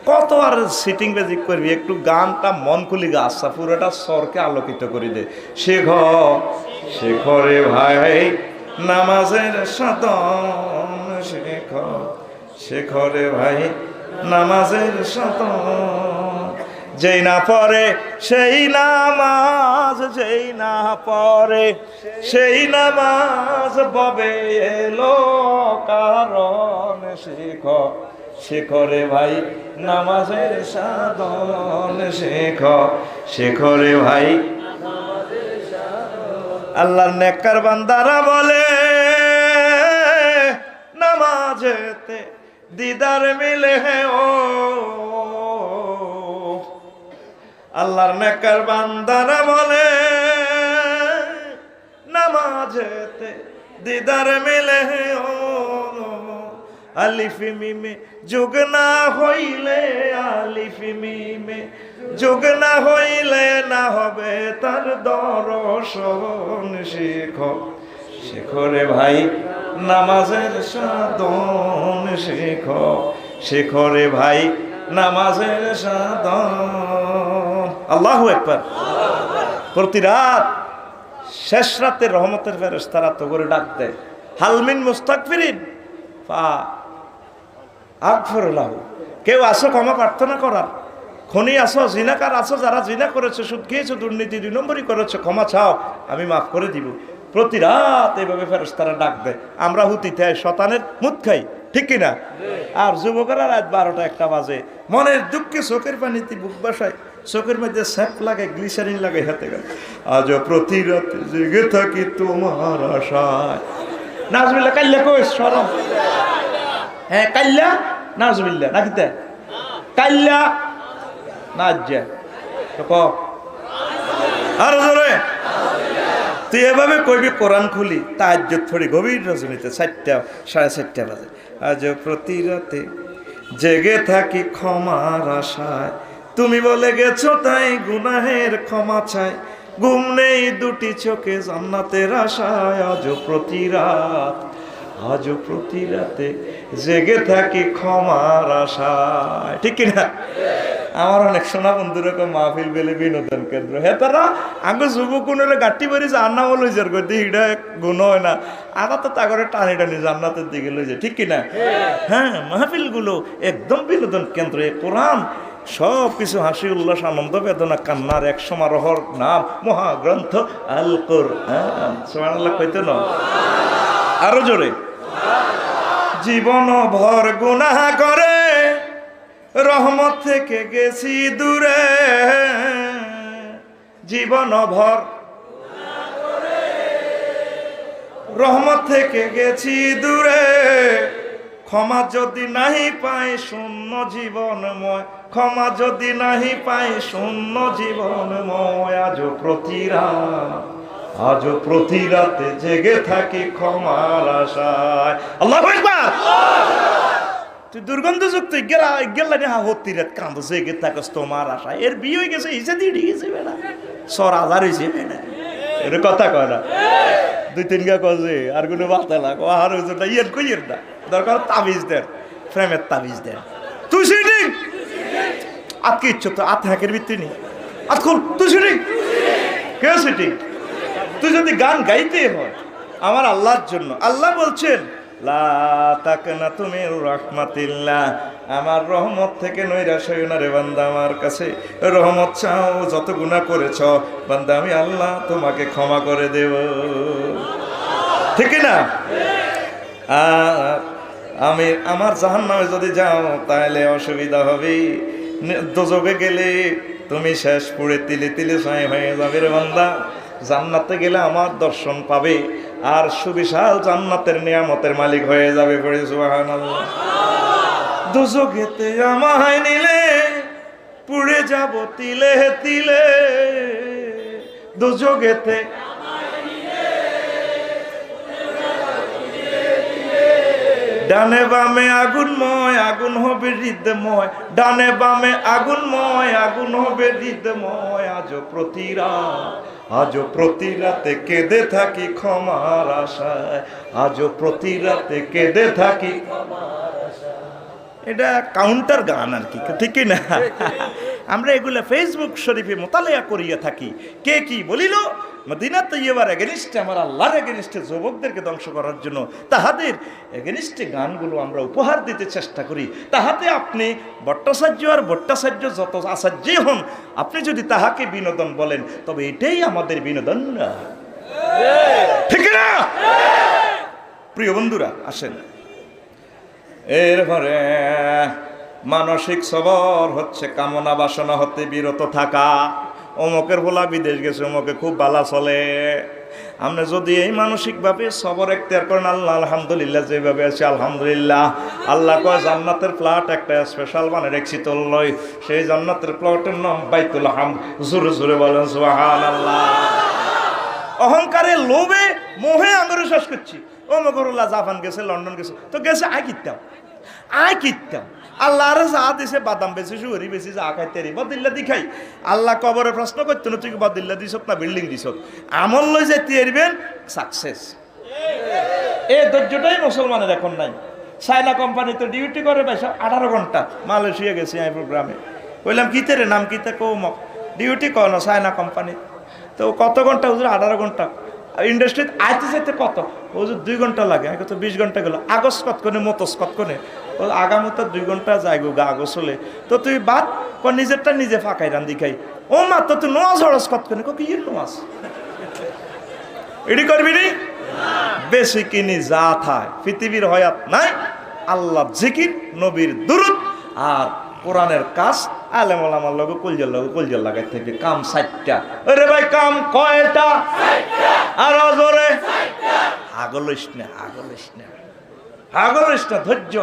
কত আর সিটিং বেজিক করবি, একটু গানটা মন খুলি গা, আচ্ছা পুরোটা স্বরকে আলোকিত করে দে। শেখরে ভাই নামাজের সাধন শেখ, শেখরে ভাই নামাজের সাধন। যেই না পড়ে সেই নামাজ, যেই না পড়ে সেই নামাজ ববে এলো কারণ শেখ, শেখরে ভাই নামাজের সাধন শেখ, শেখরে ভাই। আল্লাহর নেককার বান্দারা বলে নামাজেতে দিদার মিলে ও, আল্লাহর নেককার বান্দারা বলে নামাজেতে দিদার মিলে ও, আলিফ মিমে যোগ না হইলে, আলিফ মিমে যোগ না হইলে না হবে তার দর্শন শেখ, শেখরে ভাই নামাজের সাধন শেখ, শেখরে ভাই নামাজের সাধন। আল্লাহু আকবার। প্রতি রাত শেষ রাতে রহমতের ফেরেশতারা তো করে ডাক দেয়, হালমিন মুস্তাগফিরিন ফা আগফিরুল্লাহু। কেউ আসো ক্ষমা প্রার্থনা করার, খনি আসো, জিনাকার আসো, যারা জিনা করেছে, সুদ খেয়েছো, দুর্নীতি 2 নম্বরই করেছো, ক্ষমা চাও, আমি মাফ করে দিব। প্রতি রাত এইভাবে ফেরেশতারা ডাক দেয়। আমরা হুতিতে শতানের মুদ খাই, ঠিক কিনা? আর যুবকেরা রাত 12টা 1টা বাজে মনের দুঃখে চোখের পানিতে বুক বাসায়, চোখের মধ্যে স্যাপ লাগে, গ্লিসারিন লাগে হাতে গেল, আজ প্রতি রাতে জেগে থাকি তোমার আশায়। নাজবিল্লাহ কাল্লা কই শরম, হ্যাঁ কাল্লা নাজবিল্লাহ নাকি তে কাল্লা নাজ্জা তো ক আর জোরে তুই এভাবে কইবি। কোরআন খুলি তাহাজ্জুদ পড়ি গভীর রজনীতে 4টা 4:30 বাজে, আজ প্রতি রাতে জেগে থাকি ক্ষমার আশায়, তুমি বলে গেছো তাই গুনাহের ক্ষমা চাই, ঘুম নেই 2টি চোখে জান্নাতের আশায়, আজ প্রতি রাত, আজ প্রতি রাতে জেগে থাকি ক্ষমার আশায়, ঠিক কিনা? আমার অনেক সোনা বন্ধুরা মাহফিল বেলে বিনোদন কেন্দ্র, হ্যাঁ তারা আগে যুবকুনের গাঠি বেরি জান্না বলে যার করতে হিডা গুণ হয় না, আবার তো তা করে টানি টানি জান্নাতের দিকে লই যায়, ঠিক কিনা? হ্যাঁ মাহফিল গুলো একদম বিনোদন কেন্দ্র। কোরআন সব কিছু হাসি উল্লাস আনন্দ বেদনা কান্নার এক সমারোহর নাম মহাগ্রন্থ আল কোরআন। সুবহানাল্লাহ কইতে না আরো জোরে। জীবন ভর গুনাহ করে রহমত থেকে গেছি দূরে, জীবন ভর রহমত থেকে গেছি দূরে, ক্ষমা যদি নাহি পাই শূন্য জীবনময়, ক্ষমা যদি নাহি পাই শূন্য জীবনময়, আজও প্রতি রাত, আজও প্রতি রাতে জেগে থাকি ক্ষমার আশায়। আল্লাহু আকবার। তুই দুর্গন্ধযুক্ত গেলা হা হত্তি রাত কান্দ জেগে থাকস তোমার আশায়, এর বিয়ে হয়ে গেছে, ইসে দিয়ে গেছে বেড়া 6,000 হয়েছে বেড়া, এর কথা কয় না 2-3 গা কজে আর কোনো বার্তা লাগ আর হয়েছে না, ইয়ের কইয়ের না দরকার তাবিজ দেন, ফ্রেমের তাবিজ দেন। তুই সিটিং আজকে ইচ্ছ তো আত হ্যাকের ভিত্তি নেই, আত খুল তুই সিটিং, কে সিটিং? তুই যদি গান গাইতে হয় আমার আল্লাহর জন্য, আল্লাহ বলছেন লা তাকনাতু মির রাহমাতিল্লাহ, আমার রহমত থেকে নৈরাশ হইও না রে বান্দা, আমার কাছে রহমত চাও, যত গুনাহ করেছ বান্দা আমি আল্লাহ তোমাকে ক্ষমা করে দেব, ঠিক না? আমি আমার জাহান্নামে যদি যাও তাহলে অসুবিধা হবে, দোজখে গেলে তুমি শেষ পুড়ে তিলে তিলে ছাই হয়ে যাবে রে বান্দা, জান্নাতে গেলে আমার দর্শন পাবে আর সুবিশাল জান্নাতের নিয়ামতের মালিক হয়ে যাবে। পড়ে সুবহানাল্লাহ। দোজখেতে আমায় নিলে পুড়ে যাব তিলে তিলে, দোজখেতে ডানে বামে আগুনময়, আগুন হবে হৃদময়, ডানে বামে আগুনময়, আগুন হবে হৃদময়। আজও প্রতি রাতে কেঁদে থাকি ক্ষমার আশায়, আজও প্রতি রাতে কেঁদে থাকি। এটা কাউন্টার গান আর কি, ঠিক না? আমরা এগুলা ফেসবুক শরীফে মোতালেয়া করিয়া থাকি। কে কি বলিল? মদিনা তৈয়বার এগেনিস্টে, আমার আল্লাহর এগেনিস্টে যুবকদেরকে ধ্বংস করার জন্য তাহাদের এগেনিস্টে গানগুলো আমরা উপহার দিতে চেষ্টা করি। তাহাতে আপনি ভট্টাচার্য আর ভট্টাচার্য যত আচার্যই হন, আপনি যদি তাহাকে বিনোদন বলেন তবে এটাই আমাদের বিনোদন না, ঠিক না? প্রিয় বন্ধুরা, আসেন এরপরে মানসিক সবর হচ্ছে কামনা বাসনা হতে বিরত থাকা। অমুকের ভোলা বিদেশ গেছে, অমুকে খুব ভালো চলে। আপনি যদি এই মানসিকভাবে সবর এখতিয়ার করেন, আল্লাহ আলহামদুলিল্লাহ যেভাবে আছে আলহামদুলিল্লাহ। আল্লাহ কয় জান্নাতের ফ্ল্যাট একটা স্পেশাল মানে রেখছি তোল্লই, সেই জান্নাতের ফ্ল্যাটের নাম বাইতুল হামদ। জোরে জোরে বলেন সুবহানাল্লাহ। অহংকারে লোভে মোহে আঙুরে শেষ করছি। অমুকরুল্লাহ জাপান গেছে, লন্ডন গেছে, তো গেছে আয় কিতাম আল্লাহর যা দিছে, বাদাম বেশি, সুহরি বেশি, যা খাইতে বদিল্লা দি খাই। আল্লাহ কবরে প্রশ্ন করতো না তুই বদিল্লা দিস না বিল্ডিং দিস, আমল লই যে তিরবেন সাকসেস। এই ধৈর্যটাই মুসলমানের এখন নাই। চায়না কোম্পানিতে ডিউটি করে ভাই 18 ঘন্টা। মালয়েশিয়া গেছি আমি প্রোগ্রামে, বললাম কিতে রে, নাম কিতে কৌমক, ডিউটি কর চায়না কোম্পানি। তো কত ঘন্টা? হুজুর 18 ঘন্টা। ইন্ডাস্ট্রিতে আইতে যেতে কত? হুজুর 2 ঘন্টা লাগে। আমি কত 20 ঘন্টা গেল। আগস কতক্ষণে মতস কতক্ষণে? আগামত 2 ঘন্টা যাইগো গা আগসলে। তো তুই বাদ নিজেরটা নিজে ফাঁকাই রান্ধি খাই। ও মা তো তুই নোয়াজ হরস কতক্ষণে? কি নোয়াজ এডি করবি নি? বেশি কিনি যা থায় পৃথিবীর হয়াত নাই। আল্লাহ জিকির, নবীর দুরূদ আর কোরআনের কাজ। আলেম ওলামার লগে কলজল লাগাই থাকবে। কাম 7টা। আরে ভাই কাম কয়টা? আর জোরে আগলিস না, ধৈর্য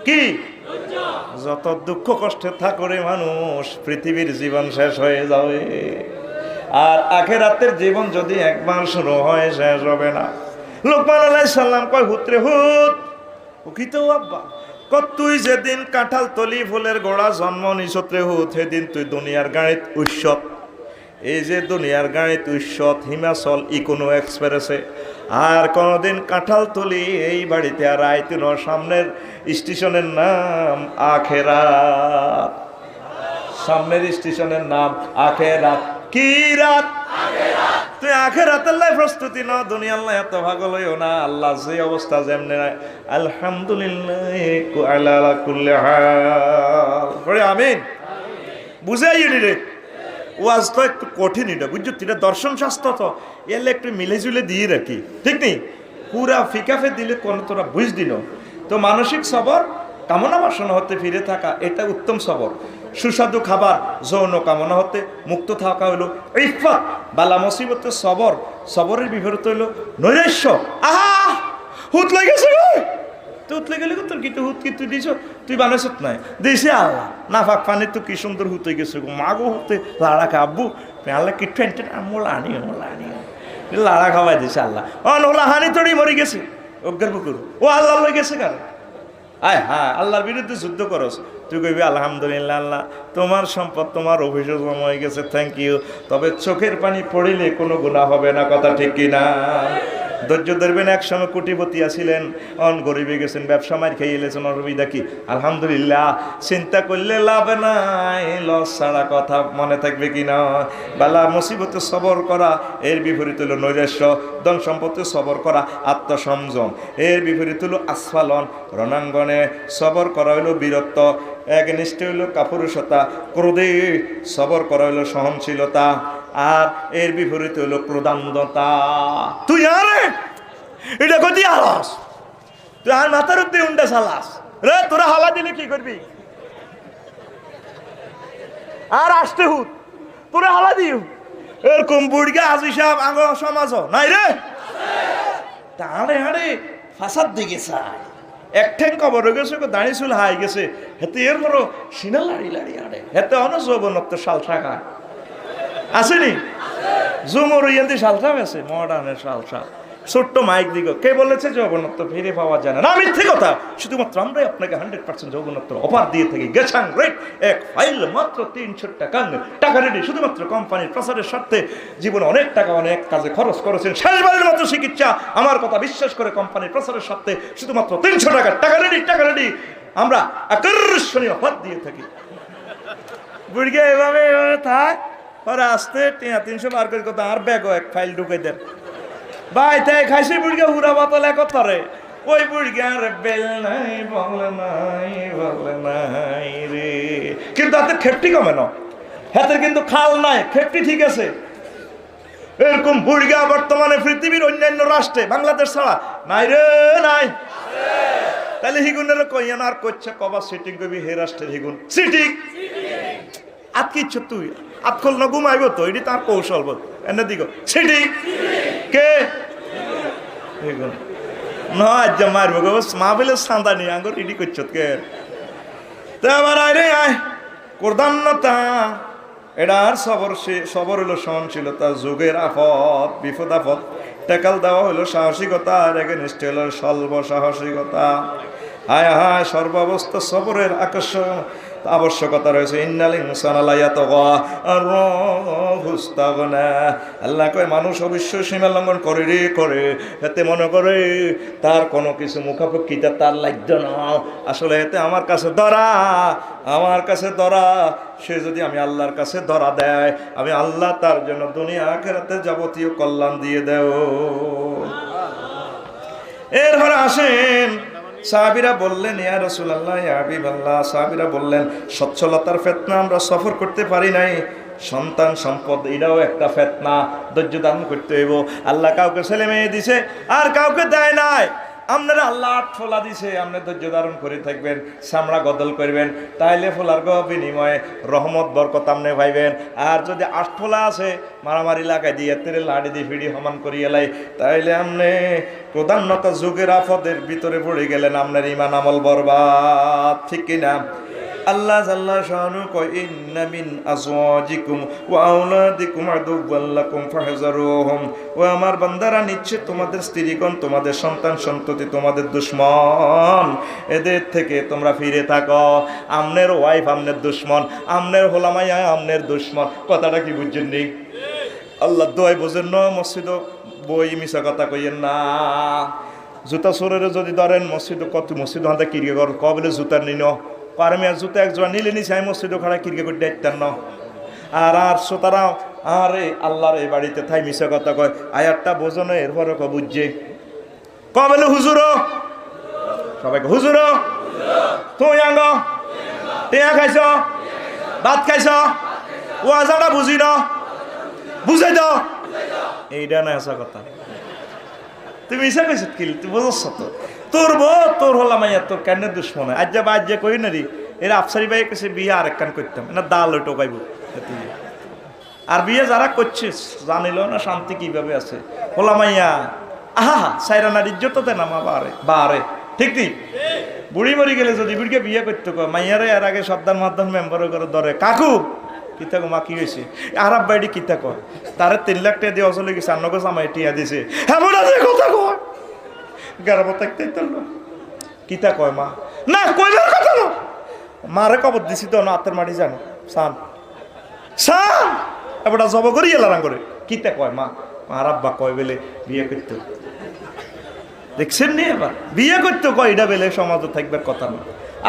কি? যত দুঃখ কষ্টে থাকরে মানুষ, পৃথিবীর জীবন শেষ হয়ে যাবে। আর আখিরাতের জীবন যদি একবার শুরু হয় শেষ হবে না। লোকমান আলাইহিস সালাম কয়, হুতরে হুত উকিত আব্বা, তুই যেদিন কাঁঠাল তলি ফুলের গোড়া জন্ম নিছত রে হুত, সেদিন তুই দুনিয়ার গাড়িত উৎসত। এই যে দুনিয়ার গাড়িত উৎসত হিমাচল ইকোনো এক্সপ্রেসে, আর কোনোদিন কাঁঠাল তলি এই বাড়িতে আর আইতে ন। সামনের স্টেশনের নাম আখেরাত, সামনের স্টেশনের নাম আখেরাত। কি রাত? তুই আখেরাতের লাই প্রস্তুতি ন, দুনিয়ার লাই এত ভাগল হইও না। আল্লাহ যে অবস্থা যেমনে আলহামদুলিল্লাহ আলা কুল্লি হাল পড়ে আমিন। বুঝাই রে ওয়াজ তো একটু কঠিন, এটা বুঝছো? এটা দর্শন শাস্ত্র তো এলে একটু মিলে ঝুলে দিয়ে রাখি, ঠিক নেই? পুরা ফিকাফে দিলে কোন তোরা বুঝ দিন। তো মানসিক সবর, কামনা বাসনা হতে ফিরে থাকা, এটা উত্তম সবর। সুস্বাদু খাবার, যৌন কামনা হতে মুক্ত থাকা হইল ইফাত। বালা মুসিবতে সবর, সবরের বিপরীত হইল নৈরাশ্য। আহা হুত লেগেছে, তুই উতলে গেলে তোর কি হুত কি তুই দিছ? তুই বানাইছত নাই, দিছে আল্লাহ। না ফাঁক পানি তো কি সুন্দর হুত হয়ে গেছে, মাগো হুতে লাড়া খাবু আল্লাহ কি টেনটেন মোলানি লাড়া খাওয়াই দিছে আল্লাহ। নোলা হানি তোড়ি মরি গেছে অজ্ঞার পুকুর, ও আল্লাহ লই গেছে কারণ। আয় হ্যাঁ, আল্লাহর বিরুদ্ধে যুদ্ধ করস, তুই কইবি আলহামদুলিল্লাহ আল্লাহ তোমার সম্পদ তোমার অফিসে জমা হয়ে গেছে, থ্যাংক ইউ। তবে চোখের পানি পড়িলে কোনো গুনাহ হবে না, কথা ঠিক কিনা? ধৈর্য ধরবেন। একসময় কোটিপতি আছিলেন, অন গরিবে গেছেন, ব্যবসা মার খেয়ে এলেছেন, অসুবিধা কি? আলহামদুলিল্লাহ। চিন্তা করলে লাভ নাই, লস ছাড়া কথা মনে থাকবে কিনা? বালা মুসিবতে সবর করা, এর বিপরীত হলো নৈরাশ্য। ধন সম্পত্তি সবর করা আত্মসংযম, এর বিপরীত হলো আস্ফালন। রণাঙ্গনে সবর করা হলো বীরত্ব, একনিষ্ঠ হইল কাপুরুষতা। ক্রোধে সবর করা হইল সহনশীলতা, আর এর বিপরীত হইল ক্রোধান্ধতা। তুই আরে এটা কতি আলাস, তুই আর মাথার উপরে উন্ডা চালাস রে, তোরা হাওয়া দিলে কি করবি? আর আসতে হুত তোরা হাওয়া দিও এরকম বুড়িকে আজি সাহেব আগ সমাজ নাই রে। তাহলে হারে ফাঁসার দিকে চায়, এক ঠ্যাং কবর হয়ে গেছে, দাঁড়িয়ে চুল হাই গেছে, হেতে এর বড় সিনা লাড়ি লাড়ি আড়ে, হেতে অন যৌবনত শালসা খায় আসেনি? জুমর ইয়ান্তি শালসা বেছে, মডার্নের শালসা। ছোট্ট মাইক দিগ, কে বলেছে যৌবনত্ব ফিরে পাওয়া যায় না? না, মিথ্যে কথা। শুধুমাত্র আমরাই আপনাকে 100% যৌবনত্ব অফার দিয়ে থাকি। গেছাং রেট এক ফাইল মাত্র 300 টাকা, টাকা রেডি শুধুমাত্র কোম্পানির প্রচারের স্বার্থে। জীবনে অনেক টাকা অনেক কাজে খরচ করেছেন, শেষবারের মতো চিকিৎসা আমার কথা বিশ্বাস করে কোম্পানির প্রচারের স্বার্থে শুধুমাত্র 300 টাকা, টাকা রেডি, টাকা রেডি আমরা আকর্ষণীয় অফার দিয়ে থাকি। বুড়িকে এভাবে এভাবে থাক, পরে আসতে 300 বার করে কথা আর ব্যাগও এক ফাইল ঢুকে দেন ভাই। তাই খাইছি বুড়িকে হুরা বাতলে করে ওই বুড়িকে আর বেল নাই বলে নাই বলে নাই রে, কিন্তু হাতে খেপটি কমে না, হাতের কিন্তু খাল নাই, খেপটি ঠিক আছে। এরকম বুড়িগা বর্তমানে পৃথিবীর অন্যান্য রাষ্ট্রে বাংলাদেশ ছাড়া নাই রে, নাই। তাহলে হিগুনের কইয়া আর করছে কবা সিটিং কবি হে রাষ্ট্রের হিগুন সিটিং আত কিচ্ছু তুই আতখল না ঘুমাইব তো, এটি তার কৌশল বল। এনে দিক সিটিং কে হিগুন নয় যা মারবো গো মাহবিলের সান্দা নিয়ে আঙ্গুর ইডি করছ কে। তো আবার আয় রে আয় কোরদান্নতা এটার সবর হলো সহনশীলতা, যুগের আপদ বিপদ আপদ টেকাল দেওয়া হলো সাহসিকতা, আর এগেনস্ট হলো স্বল্প সাহসিকতা। হায় হায় সর্বাবস্থা সবরের আবশ্যকতা রয়েছে। ইন্নাল ইনসানা লা ইয়াতগা আর-রাহুস্তাগনা। আল্লাহ কয় মানুষ অবশ্যই সীমা লঙ্ঘন করে রে করে, এতে মনে করে তার কোনো কিছু মুখাপেক্ষিতা তার লাগত না। আসলে এতে আমার কাছে ধরা, আমার কাছে ধরা। সে যদি আমি আল্লাহর কাছে ধরা দেয়, আমি আল্লাহ তার জন্য দুনিয়া আখিরাতে যাবতীয় কল্যাণ দিয়ে দেও। এরপরে আসেন সাহাবীরা বললেন ইয়া রাসূলুল্লাহ ইয়া হাবিবাল্লাহ, সাহাবীরা বললেন সচ্ছলতার ফিতনা আমরা সফর করতে পারি নাই, সন্তান সম্পদ এটাও একটা ফিতনা, ধৈর্য ধারণ করতে হইব। আল্লাহ কাউকে ছেলে মেয়ে দিছে আর কাউকে দেয় নাই, আপনারা আল্লাহ 8 ফোলা দিছে, আপনি ধৈর্য ধারণ করে থাকবেন, চামড়া গদল করবেন, তাইলে ফোলার বিনিময়ে রহমত বরকত আপনি পাইবেন। আর যদি 8 ফোলা আছে মারামারি লাগাই দিয়ে তেরে লাড়ি দিয়ে ফিড়ি সমান করিয়ে লাই, তাইলে আপনি প্রধানত যুগের আফদের ভিতরে পড়ে গেলেন, আপনার ইমান আমল বরবাদ। ঠিক কিনা? আল্লাহ জাল্লা শানু কয় ইন্না মিন আজওয়াজিকুম ওয়া আওলাদিকুম আদুওয়াল লাকুম ফাহজারুহুম। ও আমার বান্দারা, নিশ্চয় তোমাদের স্ত্রীগণ, তোমাদের সন্তান সন্ততি তোমাদের দুশমন, এদের থেকে তোমরা ফিরে থাকো। আমনের ওয়াইফ আমনের দুশমন, আমনের হোলামাইয়া আমনের দুশমন। কথাটা কি বুঝছেন নি? আল্লাহ দোয়াই বোঝেন না, মসজিদ বই মিশা কথা কইয়েন না। জুতা চোরের যদি ধরেন মসজিদ কত মসজিদ হাতে কিরিয়ে কর কবলে জুতার নিন পারমে জুতা একজন নিলে নিছে আমি মসজিদও খাড়া কিরকে করে দেখতেন না। আর শ্রোতারা আরে আল্লাহর এই বাড়িতে থাই মিশা কথা কয়, আয়াতটা বোঝো না, এরপরে ক বুঝছে কবলে হুজুরো, সবাইকে হুজুরো তুমি আঙ্গ টেয়া খাইছ ভাত খাইছ ও আজাটা বুঝি না, বুঝাই দাও, এইটা না আসা কথা। তুমি ইসা কইছ কি তুই বুঝছ তো, তোর বউ তোর হলাম মাইয়া তোর কেন দুশ্মন আজ যা বাজ যা কই না রে, এরা আফসারি ভাই কাছে বিয়ে আরেক কান করতাম না, দাল ওই টোকাইব। আর বিয়ে যারা করছে জানিল না শান্তি কিভাবে আছে, হলাম মাইয়া আহা সাইরা নারী ইজ্জত দেয় না মা বারে বারে, ঠিক ঠিক। বুড়ি মরি গেলে যদি বুড়িকে বিয়ে করতে কয় মাইয়ারে এর আগে সর্দার মাধ্যম মেম্বারের করে ধরে কাকু কিতা মা কি হয়েছে আরব বাইডি কিতা কয়, তারে 3 লাখ টাকা দিয়ে অচলে গেছে, আন্নকে জামাই টিয়া দিছে, এমন আছে কথা কয় গারাবো থাকতে কিতা কয় মা না কইবার কথা না, মারে কবর দিছি তো না আত্মার মাটি জানো সান সান এবার জব করি এলারাম করে কিতা কয় মা, আর আব্বা কয় বেলে বিয়ে করতে দেখছেন নি, এবার বিয়ে করতে কয় এটা বেলে সমাজও থাকবার কথা না।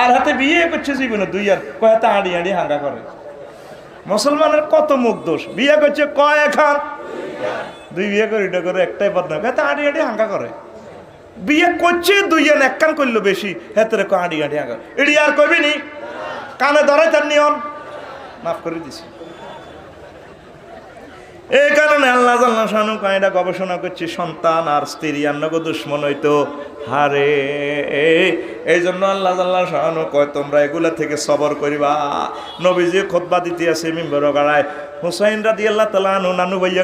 আর হাতে বিয়ে করছে জীবনে 2 আর কয় হাতে আড়ি আড়ি হাঙ্গা করে। মুসলমানের কত মুখ দোষ, বিয়ে করছে কয় এখন 2 বিয়ে করে এটা করে একটাই বদনাম, হাতে আড়ি আড়ি হাঙ্গা করে। বিয়ে করছে 2 জন এক কান করলো বেশি, হাতে কয় আড়ি আড়ি হাঙ্গা, এটি আর কবি নি কানে ধরাই তার নিয়ম মাফ করে দিছি। এই কারণে আল্লাহ জাল্লা শানু কায়দা গবেষণা করছে সন্তান আর স্ত্রী আন্নগো দুশ্মন হইতো হারে। এই জন্য আল্লাহ আল্লাহ শাহানু কয় তোমরা এগুলা থেকে সবর করিবা। নবীজি খুতবা দিতে আছে মিম্বর গাড়ায়, হুসাইন রাদিয়াল্লাহু তাআলা আনহু নানু ভাইয়া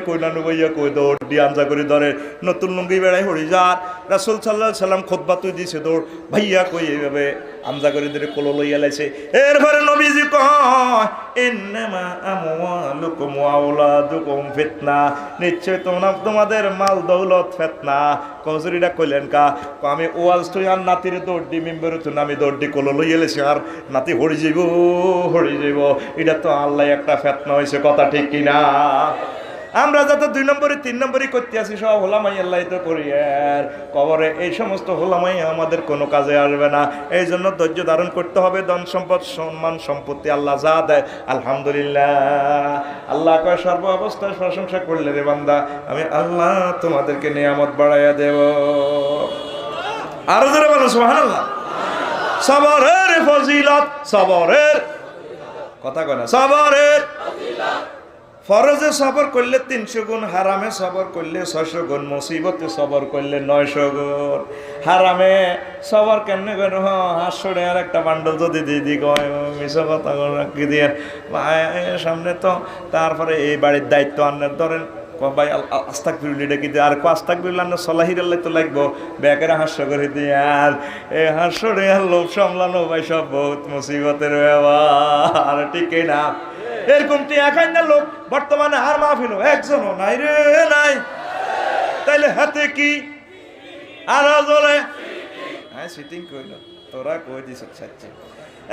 কই দৌড় দিয়ে আঞ্জা করে ধরে, নতুন লুঙ্গি বেড়াই হরি যার রাসূল সাল্লাল্লাহু আলাইহি সাল্লাম খুতবা তুই দিছে দৌড়, ভাইয়া কই এইভাবে আমজা করে ধরে কোলো লইয়া লাইছে। এরপরে নবীজি কয় ইন্নামা আমওয়ালুকুম ওয়া আওলাদুকুম ফিতনা, নিশ্চয় তোমাদের মাল দৌলত ফিতনা। কজুরিটা কইলেন কা, আমি ওয়াজ তুই আর নাতির দৌড় দি মিম্বরে তুই আমি দৌড় দি কোলো লইয়া লাইছি আর নাতি হরি যাইব। এটা তো আল্লাহ একটা ফিতনা হইছে, কথা ঠিক কিনা? আমরা যত 2 নম্বরে 3 নম্বরই করতে আসি সব হোলামাই আল্লাহ তো করি, আর কবরে এই সমস্ত হোলামাই আমাদের কোনো কাজে আসবে না। এই জন্য ধৈর্য ধারণ করতে হবে। ধন সম্পদ সম্মান সম্পত্তি আল্লাহ যা দেয় আলহামদুলিল্লাহ। আল্লাহ কয় সর্ব অবস্থায় প্রশংসা করলে রে বান্দা আমি আল্লাহ তোমাদেরকে নিয়ামত বাড়াইয়া দেব। আরো জোরে বলো সুবহানাল্লাহ। সবরের ফজিলত, সবরের কথা কয় না, সবরের ফরজে সবর করলে 300 গুণ, হারামে সবর করলে 600 গুণ, মুসিবতে সবর করলে 900 গুণ। হারামে সবর কেমনে করে? হাসড়ে আর একটা বান্ডল যদি দিদি কয় মিশা কথা কি দিয়ে সামনে তো, তারপরে এই বাড়ির দায়িত্ব আনার ধরেন ভাই আস্তাগফিরুল্লাহ ডেকে দিয়ে আর আস্তাগফিরুল্লাহ না সলাহির আল্লাহ তো লাগবো, ব্যাকের হাস্য করে দিয়ে আর এই হাস্যরে আর লোভ সামলানো ভাই সব বহুত মুসিবতের ব্যাপার, ঠিক না? এরকমটি একাই না লোক বর্তমানে আর মাহফিল একজনও নাই রে, নাই। তাইলে হাতে কি আর জলে হ্যাঁ সিটিং কইল তোরা কই দিছ চাচ্ছি।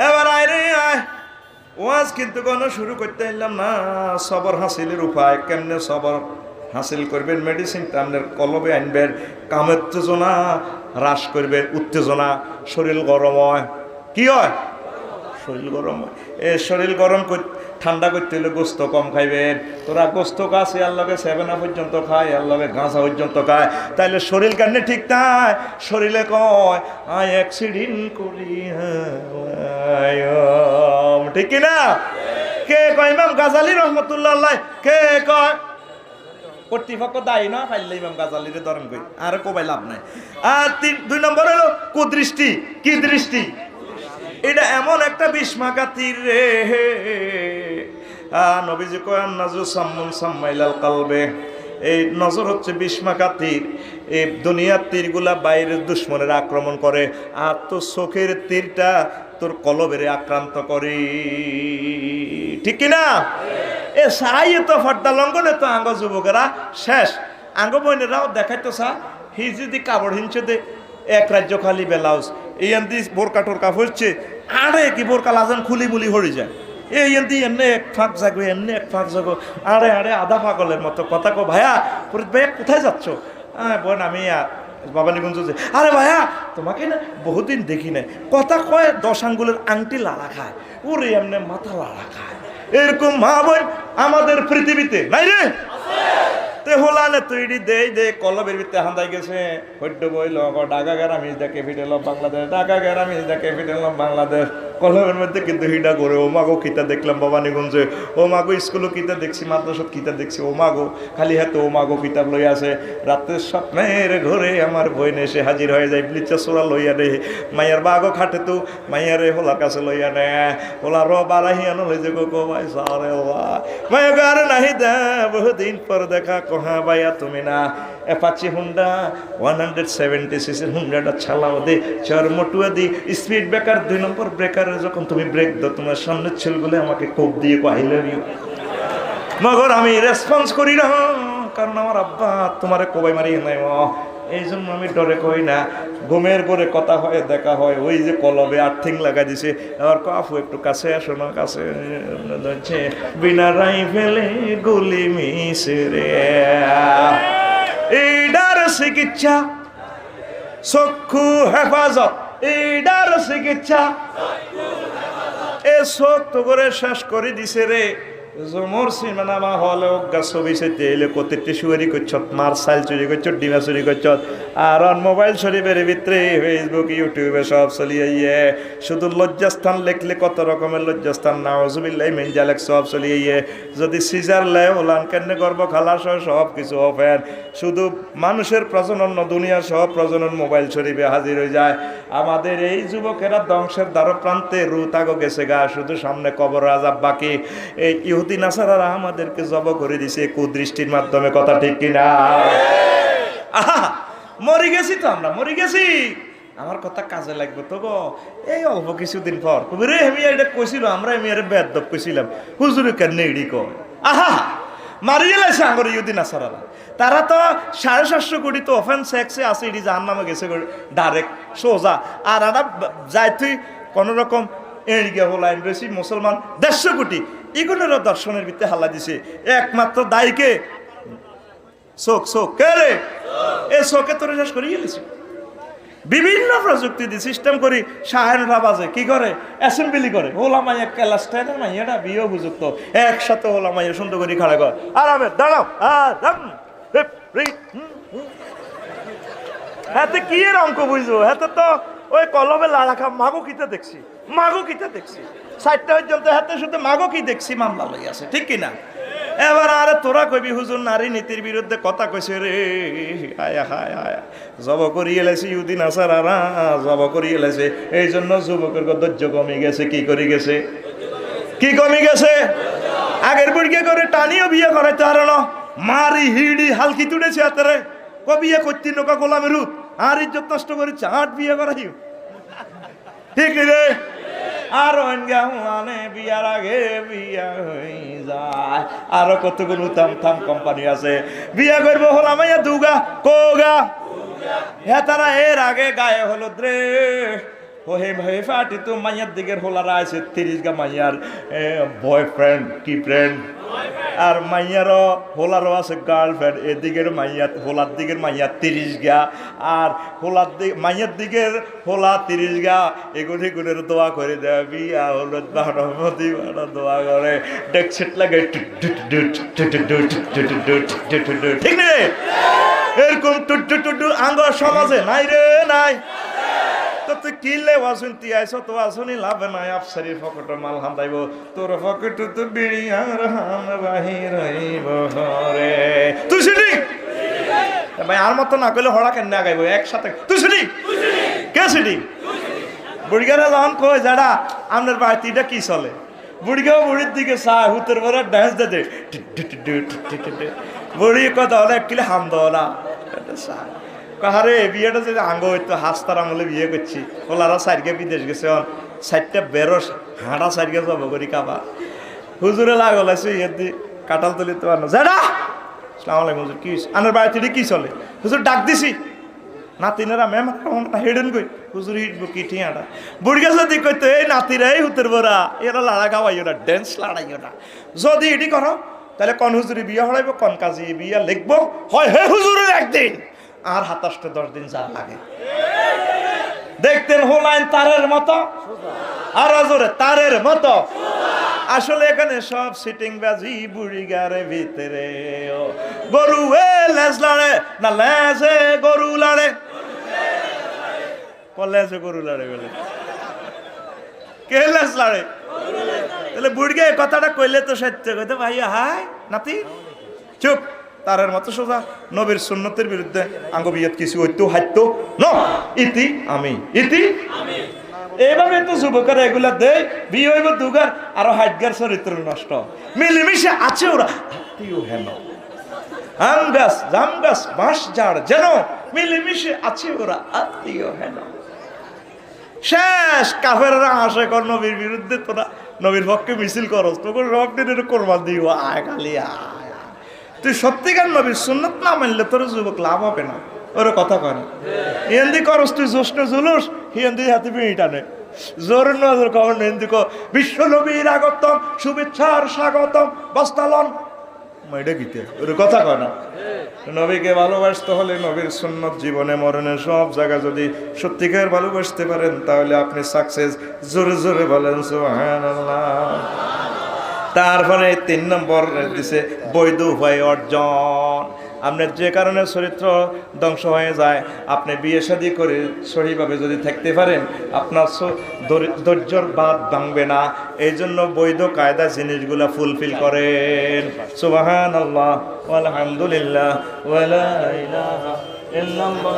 এবার আয় রে আয়, ওয়াজ কিন্তু কোনো শুরু করতে এলাম না। সবর হাসিলের উপায় কেমনে সবর হাসিল করবেন? মেডিসিনটা আপনার কলবে আনবেন, কামের উত্তেজনা হ্রাস করবেন। উত্তেজনা শরীর গরম হয়, কি হয়? শরীর গরম হয়। এ শরীর গরম ঠান্ডা করতে হলে গোস্ত কম খাইবেন। তোরা গোস্ত খাচ্ছে আল্লাহকে 7 পর্যন্ত খায়, আল্লাহকে ঘাসা পর্যন্ত খায়, তাইলে শরীর কেমনে ঠিক নাই? শরীরে কয় আয় অ্যাক্সিডেন্ট করি, ঠিক না? কে কয়? ইমাম গাজালি রহমতুল্লাহ আলাইহ। কে কয়? কর্তৃপক্ষ দায়ী না, পাইলে ইমাম গাজালিরে ধরেন কই, আর কোবাই লাভ নাই। আর 2 নম্বর হলো কুদৃষ্টি। কি দৃষ্টি? এটা এমন একটা বিস্মাকা তীর রে। নবীজি কয় নাজু সাম্মুন সাম্মাইলাল কালবে, এই নজর হচ্ছে বিস্মাকা তীর। এই দুনিয়ার তীরগুলা বাইরের দুশ্মনের আক্রমণ করে, আর তোর চোখের তীরটা তোর কলবের আক্রান্ত করে, ঠিক কিনা? এ সাই তো ফর্দা লঙ্ঘনে তো আঙ্গ যুবকেরা শেষ। আঙ্গ বোনেরাও দেখাইতো সা হি যদি কাপড় হিনছে দে এক রাজ্য খালি বেলাউজ এই এমনি বোরকা টোরকা ফুটছে, আরে কি বোরকা লাজান খুলি মুলি হয়ে যায়। এই এমনি এমনি এক ফাঁক জাগো, এমনি এক ফাঁক জাগো, আরে আরে আধা পাগলের মতো কথা কো। ভাইয়া ফরিদ ভাইয়া কোথায় যাচ্ছ? বোন আমি বাবানীগঞ্জ। আরে ভাইয়া তোমাকে না বহুদিন দেখি নাই। কথা কয় 10 আঙ্গুলের আংটি লাড়া খায়, ওরে এমনি মাথা লাড়া খায়। এরকম মা বোন আমাদের পৃথিবীতে নাই রে। হোলানে তৈরি দে কলবের ভিতরে হান্দাই গেছে। হইড বইল ঢাকা গ্রামিজ the capital of Bangladesh, Dhaka গ্রামিজ দা ক্যাপিটাল অফ বাংলাদেশ। কলবের মধ্যে কিন্তু হিডা করে ও মাগো কিতা দেখলাম বাবানীগঞ্জে, ও মাগো স্কুলও কিতা দেখছি, মাদ্রাসাত কিতা দেখছি, ও মাগো খালি হাতে ও মাগো কিতাব লই আছে। রাতের স্বপ্নের ঘরে আমার বোন এসে হাজির হয়ে যায়, ব্লিচা সোরা লইয়া রে। মাইয়ার বাগো খাটে তো মাইয়ারে হোলার কাছে লইয়া নে, হোলা র বারাহি আনো লই যে গো ভাই সারে মাইয়া গার নাহি দে বহুদিন পর দেখা। হ্যাঁ ভাইয়া তুমি না অ্যাপাচি হুন্ডা 170cc হুন্ডাটা ছালাও দে, চরমটুয়া দি স্পিড ব্রেকার 2 নম্বর ব্রেকারে যখন তুমি ব্রেক দাও তোমার সামনের ছেলেগুলো আমাকে কোপ দিয়ে আই লাভ ইউ, মগর আমি রেসপন্স করি না, কারণ আমার আব্বা তোমারে কোবাই মারি নাই। এই জন্য আমি ডরে কই না। ঘুমের করে কথা হয়, দেখা হয়, ওই যে কলবে আর্থিং লাগা দিছে। আর কাফু একটু কাছে আসো না, কাছে বিনা রাইফেলে গুলি মিশে রে। এইডার চিকিৎসা চক্ষু হেফাজত, এইডার চিকিৎসা এ চোখ তো করে শেষ করে দিছে রে। জমর সিনেমা হলে ছবি চাইতে এলে কতটি সুয়ারি করছত, মার সাইল চুরি করছত, ডিমা চুরি করছত, আর অন মোবাইল শরীফের ভিতরে ফেসবুক ইউটিউবে সব চলিয়ে শুধু লজ্জাস্থান লেখলে কত রকমের লজ্জাস্থান, নাউজুবিল্লাহি মিন জালিক সব চলিয়ে যদি সিজার লেয় ওলান কেন গর্ব খালাস হয় সব কিছু অফেন, শুধু মানুষের প্রজনন দুনিয়া সব প্রজনন মোবাইল শরীফে হাজির হয়ে যায়। আমাদের এই যুবকেরা ধ্বংসের দ্বার প্রান্তে রুতাগো গেছে গা, শুধু সামনে কবর আযাব বাকি। এই ইহুদি নাসারারা আমাদেরকে জব করে দিছে কুদৃষ্টির মাধ্যমে, কথা ঠিক কিনা? আহা, মরে গেছি তো আমরা, মরে গেছি। আমার কথা কাজে লাগবে তো গো, এই অল্প কিছুদিন পর কবি রে হেমিয়া এটা কইছিল, আমরা হেমিয়ারে বেদব কইছিলাম, হুজুরে কেন এডি কয়। আহা, মারিয়ে লাইছে আঙ্গর ইহুদি নাসারারা। তারা তো 750 কোটি তো অফেন সেক্সে আছে, এটি জাহান্নামে গেছে ডাইরেক্ট সোজা। আর আমরা যাই তুই কোনো রকম এড়িয়ে হলাইন রয়েছি মুসলমান 150 কোটি, এগুলোর দর্শনের ভিত্তি হাল্লা দিছে। একমাত্র দায়ীকে চোখ কে রে, এ চোখে তোরে শেষ করিয়ে গেছে। বিভিন্ন প্রযুক্তি দিয়ে সিস্টেম করি, সাহেবরা বাজে কি করে, অ্যাসেম্বলি করে, হোলা মাইয়া ক্যালাস্টাইনের মাইয়াটা বিয়ে উপযুক্ত একসাথে হোলা মাইয়া সুন্দর করে খাড়া কর, আরামে দাঁড়াও। হাতে কি এর অঙ্ক বুঝবো, হাতে তো ওই কলমে লাড়াখা মাগো কিতে দেখছি, মাগো কিতে দেখছি, 60টা পর্যন্ত হাতে শুধু মাগো কি দেখছি মামলা লই আছে, ঠিক কিনা? এবার আরে তোরা কবি হুজুর নারী নীতির বিরুদ্ধে কথা কইছে রে, আয়া হায় আয়া জব করিয়ে এলাইছে ইহুদি নাসারারা, জব করিয়ে এলাইছে। এই জন্য যুবকের ধৈর্য কমে গেছে। কি করি গেছে, কি কমে গেছে? আগের বুড়িকে করে টানিও বিয়ে করাইতে আর না, মারি হিড়ি হালকি তুড়েছে হাতে বিয়ে করতি নৌকা গোলামের রুত, আর ইজ্জত নষ্ট করেছে, আট বিয়ে করাইও, ঠিক রে? আর মানে বিয়ার আগে বিয়া হয়ে যায়। আরো কতগুলো থাম কোম্পানি আছে, বিয়া করবো হলাম মাইয়া দুগা কোগা, হ্যাঁ তারা এর আগে গায়ে হলুদ রে ফাটি তো মাইয়ার দিকের হোলারা আছে 30 গা মাইয়ার বয়ফ্রেন্ড কি ফ্রেন্ড, আর মাইয়ারও হোলারও আছে গার্লফ্রেন্ড। এদিকের মাইয়া হোলার দিকের মাইয়া 30 গা, আর হোলার দিক মাইয়ার দিকের হোলা 30 গা। এগুলির দোয়া করে দেয়, বিয়া হলুদ বাড়ি দোয়া করে, ডেকসেট লাগে ঠিক নেই? এরকম টুটু আঙ্গ সমাজে নাই রে, নাই। তো তুই কিনলে বাসন্তী আইস তো আসনি লাভ নাই, আফসারির ফকট মাল হান্দাইব, তোর ফকট তো বিড়ি আর হাম বাহির হইব রে। তুই শুনি ভাই আর মতো না কইলে হড়া কেন গাইব একসাথে, তুই শুনি কে শুনি? বুড়িগারা যখন কই যারা আপনার বাড়িটা কি চলে, বুড়িগাও বুড়ির দিকে চায়, হুতের পরে ডান্স দে, বুড়ি কথা হলে এক কিলে হাম দোলা কাহারে বিয়েটা যদি আঙ্গ হইতো হাস্তার আমলে বিয়ে করছি, ওলারা সাইডকে বিদেশ গেছে, 60টা বেরোস হাঁটা সাইডকে যাব করি কাবা হুজুরে লাগল আছে ইয়ে দি কাঁঠাল তুলি তো আনো যারা আসসালামু আলাইকুম হুজুর কি আনার বাড়িতে কি চলে? হুজুর ডাক দিছি নাতিনেরা ম্যাম হেডেন কই হুজুর হিটবো কি ঠিয়াটা বুড়ি গেছে দিক কইতো এই নাতিরা এই হুতের বোরা এরা লাড়া গাওয়াইও না, ড্যান্স লাড়াইও না, যদি এটি করো তাহলে কন হুজুরি বিয়া হড়াইবো, কন কাজী বিয়া লিখবো হয় হে হুজুরের একদিন, আর 27-10 দিন যা লাগে। দেখতেন হোলাইন তারের মতো, আর জোরে তারের মতো। আসলে এখানে সব সিটিং বাজি বুড়ি গারে ভিতরে, গরু এ লেজ লাড়ে না লেজে গরু লাড়ে, লেজে গরু লাড়ে বলে কে লেজ লাড়ে? তাহলে বুড়িকে কথাটা কইলে তো সত্য কইতে ভাইয়া হাই নাতি চুপ, তারের মতো সোজা। নবীর সুন্নতের বিরুদ্ধে আঙ্গ বিয়ত কিছু হইতো হাইতো ন ইতি আমি ইতি এইভাবে তো যুবকেরা এগুলা দেয়, বিয়ে হইব দুগার আরো হাইটগার চরিত্র নষ্ট, মিলেমিশে আছে ওরা আত্মীয় হেন আম গাছ জাম গাছ বাঁশ ঝাড় যেন মিলেমিশে আছে ওরা আত্মীয় হেন। শেষ কাফেররা আসে কর নবীর বিরুদ্ধে, তোরা নবীর পক্ষে মিছিল করস, তোকে সব দিন কোরবান দিও আয় খালি আয়। তুই সত্যিকার নবীর সুন্নত না মানলে তোর যুবক লাভ হবে না, ওর কথা কয় না। হিন্দি করস তুই জোষ্ণ জুলুস, হিন্দি হাতে বিড়ি টানে জোর নজর খবর হিন্দি কো বিশ্ব নবীর আগতম শুভেচ্ছার স্বাগতম বস্তালন এটা গীতে, ওর কথা কয় না। নবীকে ভালোবাসতে হলে নবীর সুন্নত জীবনে মরণে সব জায়গা যদি সত্যিকার ভালোবাসতে পারেন তাহলে আপনি সাকসেস। জোরে জোরে বলেন সুবহানাল্লাহ। তারপরে 3 নম্বর দিছে বৈধ উপায় অর্জন। আপনার যে কারণে চরিত্র ধ্বংস হয়ে যায়, আপনি বিয়ে শাদী করে সহিভাবে যদি থাকতে পারেন, আপনার ধৈর্যর বাঁধ ভাঙবে না। এই জন্য বৈধ কায়দা জিনিসগুলা ফুলফিল করেন। সুবহানাল্লাহ আলহামদুলিল্লাহ ওয়ালা ইলাহা ইল্লাল্লাহ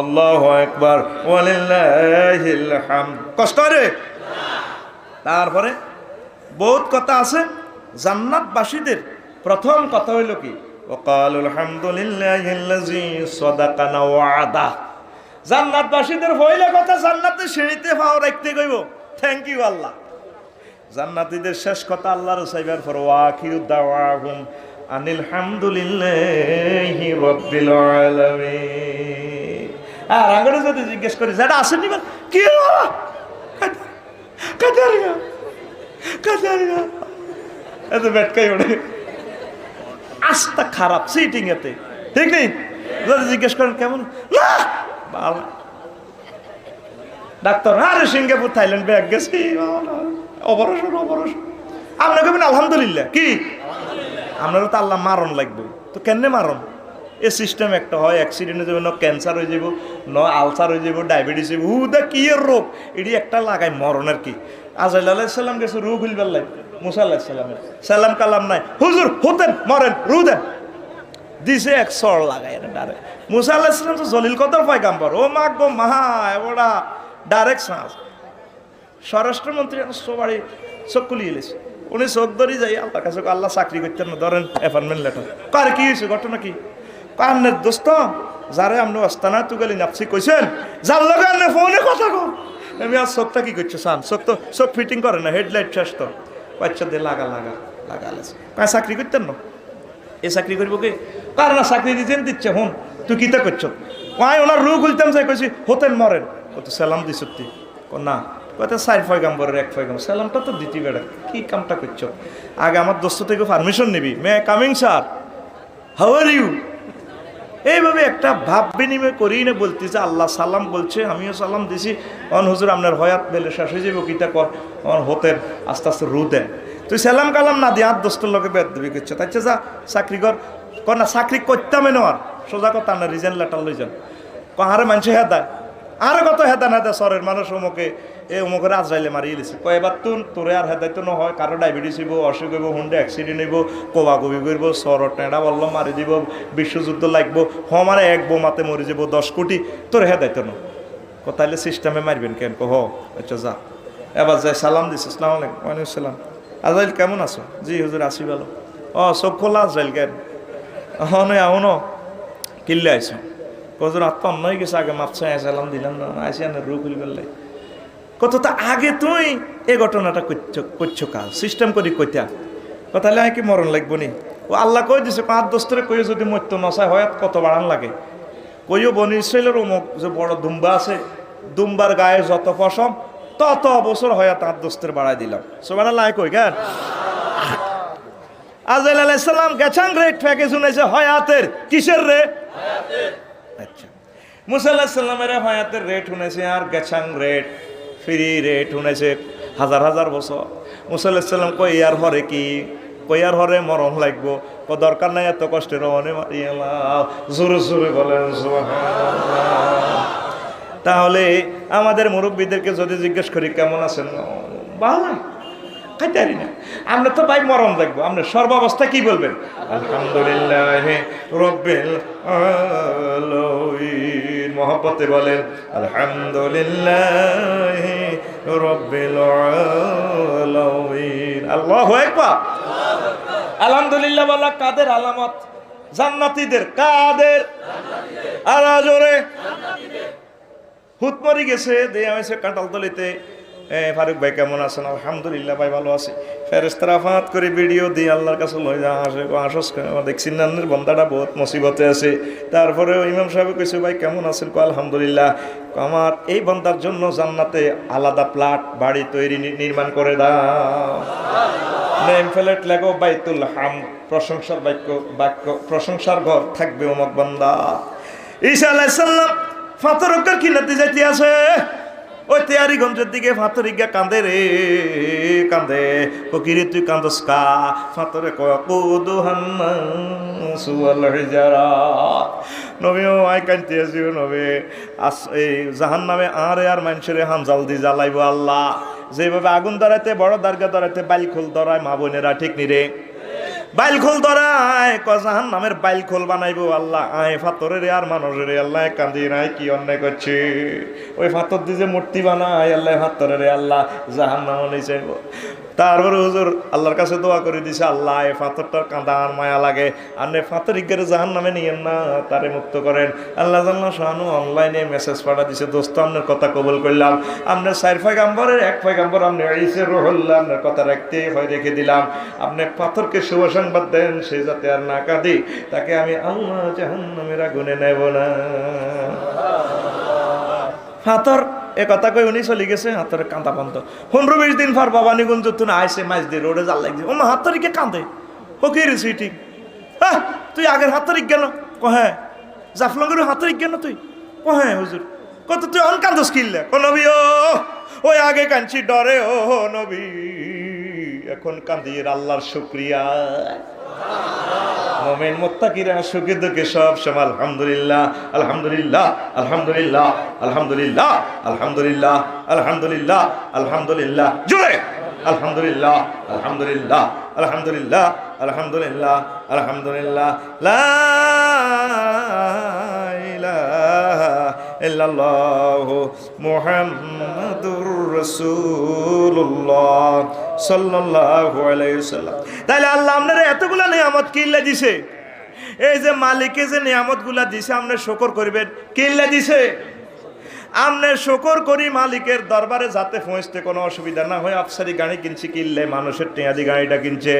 আল্লাহু আকবার ওয়ালিল্লাহিল হামদ। কষ্ট রে। তারপরে বহুত কথা আছে। জান্নাতবাসীদের প্রথম কথা হইল কি? ওয়াকালুল হামদুলিল্লাহিল্লাযী সাদাকানা ওয়াদা। জান্নাতবাসীদের হইলে কথা জান্নাতে সিঁড়িতে পাও রাখতে কইব থ্যাংক ইউ আল্লাহ। জান্নাতীদের শেষ কথা আল্লাহর সাইবার পর ওয়াখিরু দাওয়াহুম আনিল হামদুলিল্লাহি রাব্বিল আলামিন। আর আঙ্গরে যদি জিজ্ঞেস করি যেটা আসেনি বল কি কাদারিয়া কাদারিয়া এত বেটকাই ওড়ে আস্তা খারাপ সিটিং এতে ঠিক নেই। যদি জিজ্ঞেস করেন কেমন না ভালো ডাক্তার আরে সিঙ্গাপুর থাইল্যান্ড ব্যাগ গেছি অপারেশন অপারেশন। আপনার কেমন আলহামদুলিল্লাহ কি আপনারও তো আল্লাহ মারণ লাগবে তো কেন মারণ? এ সিস্টেম একটা হয় অ্যাক্সিডেন্টে যাবে, ন ক্যান্সার হয়ে যাব, ন আলসার হয়ে যাব, ডায়াবেটিস হইব, হুদা কি এর রোগ এটি একটা লাগায় মরণের কি। আজাইল আলাইসাল্লাম গেছে রু খুলবার লাই, মুসা আলাইসাল্লামের সালাম কালাম নাই, হুজুর হতেন মরেন রু দেন দিছে এক সর লাগাই ডারে। মুসা আলাইসাল্লাম তো জলিল কদর পয়গাম্বর, ও মা গো মাহা ওরা ডাইরেক্ট শ্বাস। স্বরাষ্ট্রমন্ত্রী সবারই চোখ কুলিয়ে এলেছে, উনি চোখ ধরি যাই আল্লাহর কাছে আল্লাহ চাকরি করতেন না, ধরেন অ্যাপয়েন্টমেন্ট লেটার। কার কি হয়েছে ঘটনা কি? কান্নের দোস্ত যারে আপনি অস্তানা তুগালি নাপসি কইছেন যার লগে আপনি ফোনে কথা কন। আমি আর চোখটা কি করছো সান চোখ তো চোখ ফিটিং করে না, হেডলাইট শেষ তো বাচ্চা দিয়ে লাগা লাগা লাগা আছে। কার চাকরি করতেন না? এ চাকরি করবো কি? কার না চাকরি দিচ্ছেন দিচ্ছে হন তুই কিতা করছো? কয় ওনার রু খুলতাম চাই কইছি হতেন মরেন কত সালাম দিস তুই না কত 4 পয়গাম্বরের 1 পয়গাম্বর সালামটা তো দিতি বেড়া কি কামটা করছো? আগে আমার দোস্ত থেকে পারমিশন নিবি, may coming sir how are you. এইভাবে একটা ভাব বিনিময় করি না বলতেছে আল্লাহ সালাম বলছে আমিও সালাম দিছি। অন হুজুর আপনার হয়াত বেলে শেষ হয়ে যাবো কিতা কর আমার হতেন আস্তে আস্তে রু দেন তুই সালাম কালাম না দিয়ে আর দোস্তের লোকে বেদ দেবি করছো। তাই যা চাকরি কর না চাকরি করতাম নেওয়ার সোজা কথা না রিজেন লেটার লই যান কাহারে মানুষে হেদায় আর কত হেদা না দেয় সরের মানুষ অমুকে অমুকের আজরাইলে মারিয়ে দিছে কয় এবার তোরে আর হেদায় তো নহয় কারো ডায়াবেটিস হইব অসুখ হইব হুন্ডে অ্যাক্সিডেন্ট হইব কবাকবি করবো সর টেঁড়া বললো মারি দিব বিশ্বযুদ্ধ লাগবো হমারে এক বোমাতে মরে যাব 10 কোটি তোর হেদায় তো না তাইলে সিস্টেমে মারবেন কেন হ আচ্ছা যা এবার যাই সালাম দিস আসসালামু আলাইকুম ওয়ালাইকুম সালাম আজরাইল কেমন আছো? জি হুজুর আসি ভালো। ও চোখ খোলা আজরাইল কেন? নয় আহ ন কিনলে আইসো কজন আত্মা অন্য হয়ে গেছে আগে মাপছে সালাম দিলাম না আসি আনে রু খুলি বললে কত তা আগে তুই এই ঘটনাটা করছো কাজ সিস্টেম করি কইতা তাহলে আমি কি মরণ লাগবো নি? ও আল্লাহ কই দিছে 5 দোস্তরে কইও যদি মরতো নসায় হয় কত বাড়ান লাগে কইও বনি ইসরাইলের অমুক যে বড় দুম্বা আছে দুম্বার গায়ে যত পশম তত বছর হয় 5 দোস্তের বাড়াই দিলাম সুবহানাল্লাহ কই কেন? আজাইল আলাইহিস সালাম গেছাং রেট ফেকে শুনেছে হয়াতের কিসের রে? আচ্ছা মুসা আলাইহিস সালামের হয়াতের রেট শুনেছে আর গেছাং রেট ফ্রি রেট শুনেছে হাজার হাজার বছর। মুসা আলাইহিস সালাম কই ইয়ার হরে কি কইয়ার হরে মরণ লাগবো ও দরকার নাই এত কষ্টের রহনে মারিয়ালাম জোরে জোরে বলেন সুবহানাল্লাহ। তাহলে আমাদের মুরব্বীদেরকে যদি জিজ্ঞেস করি কেমন আছেন ভালো খাইতারি না আমরা তো ভাই মরণ লাগবো আমরা সর্বাবস্থা কি বলবেন আলহামদুলিল্লাহ রব্বিল আলামিন মহব্বতে বলেন আলহামদুলিল্লাহ রব্বিল আলামিন আল্লাহু আকবার। আলহামদুলিল্লাহ বলা কাদের আলামত? জান্নাতীদের। কাদের? আলা জোরে হুত মরি গেছে দেয়া হয়েছে কাঁঠালতলিতে ফারুক ভাই কেমন আছেন? আলহামদুলিল্লাহ ভাই ভালো আছি। ফেরেশতারা ফাত করে ভিডিও দিয়ে আল্লাহর কাছে লই যা আসে আসস দেখছি নানের বন্দাটা বহুত মুসিবতে আছে। তারপরে ইমাম সাহেব কইছে ভাই কেমন আছেন? আলহামদুলিল্লাহ। আমার এই বন্দার জন্য জান্নাতে আলাদা প্লাট বাড়ি তৈরি নির্মাণ করে দাও নেম ফ্ল্যাট লেগো বাইতুল হাম প্রশংসার বাক্য প্রশংসার ঘর থাকবে অমুক বান্দা। ঈসা আলাইহিস সালাম ফাতরকার কিনাতে যাইতে আছে ওই তেয়ারিগঞ্জের দিকে ফাতরিগা কান্দে রে কান্দে, ফকিরে তুই কান্দস কা? ফাতরে কয় কুদুহান্নাসু ওয়াল হিজারাত। নবী ও আই কান্দতে আছি ও নবী, এই জাহান্নামে আরে আর মানুষের হামজাল দি জ্বালাইব আল্লাহ। যেভাবে আগুন ধরাইতে, বড় দার্গা ধরাইতে বাইল খোল ধরায় মা বোনেরা, ঠিক নি রে? বাইল খোল ধরায় জাহান নামের বাইল খোল বানাইবো আল্লাহ। আয় ফাতরের আর মানুষের আল্লাহ কান্দি নাই, কি অন্যায় করছে? ওই ফাতর দিয়ে যে মূর্তি বানায় আল্লাহ ফাতরের আল্লাহ জাহান নাম নিচে। তারপরে হুজুর আল্লাহর কাছে দোয়া করে দিছে, আল্লাহ এই ফাতরটার কাঁদার মায়া লাগে, আপনি ফাতর ইজ্ঞারে জাহান নামে নিয়েন না, তারে মুক্ত করেন। আল্লাহ জাল্লাহ শাহানু অনলাইনে মেসেজ পাঠা দিছে, দোস্ত আপনার কথা কবুল করলাম, আপনার 4 পয়গাম্বরের 1 পয়গাম্বর আপনি ঈসা রুহুল্লাহ, আপনার কথা রাখতে হয় রেখে দিলাম। আপনি পাথরকে শুভ সংবাদ দেন, সে যাতে আর না কাঁদে, তাকে আমি আল্লাহ জাহান্নামের আগুনে নেব না। ফাতর এ কথা কই উনি চলে গেছে, হাতরে কান্দা বন্ধ। 15-20 দিন পর বাবানীগঞ্জ তুন আইসে মাছ দিয়ে রোডে জাল লাগছে, ও মা হাতরিকে কান্দে, ও কি রে সুইটি, হ্যাঁ তুই আগের হাতরিক গেল কহে, জাফলঙ্গের হাতরিক গেল তুই কহে হুজুর, কত তুই অন কান্দস কিনলে ও নবী, ও ওই আগে কাঁদছি ডরে ও নবী, এখন কান্দি আল্লাহর শুকরিয়া। মুমিন মুত্তাকিরা সুখে দুঃখে সব সময় আলহামদুলিল্লাহ আলহামদুলিল্লাহ আলহামদুলিল্লাহ আলহামদুলিল্লাহ আলহামদুলিল্লাহ আলহামদুলিল্লাহ আলহামদুলিল্লাহ, জোরে আলহামদুলিল্লাহ আলহামদুলিল্লাহ আলহামদুলিল্লাহ আলহামদুলিল্লাহ আলহামদুলিল্লাহ, লা ইলাহা ইল্লাল্লাহু মুহাম্মাদুর রাসূলুল্লাহ সাল্লাল্লাহু আলাইহি ওয়াসাল্লাম। তাহলে আল্লাহ আপনারা এতগুলা নিয়ামত কিল্লা দিছে, এই যে মালিকে যে নিয়ামতগুলা দিছে আপনি শুকর করবেন, কিল্লা দিছে আমনে শুকর করি মালিকের দরবারে যাতে পৌঁছতে কোনো অসুবিধা না হয়। আফসারি গাড়ি কিনছি, কিনলে মানুষের টেঁয়াদি গাড়িটা কিনছে,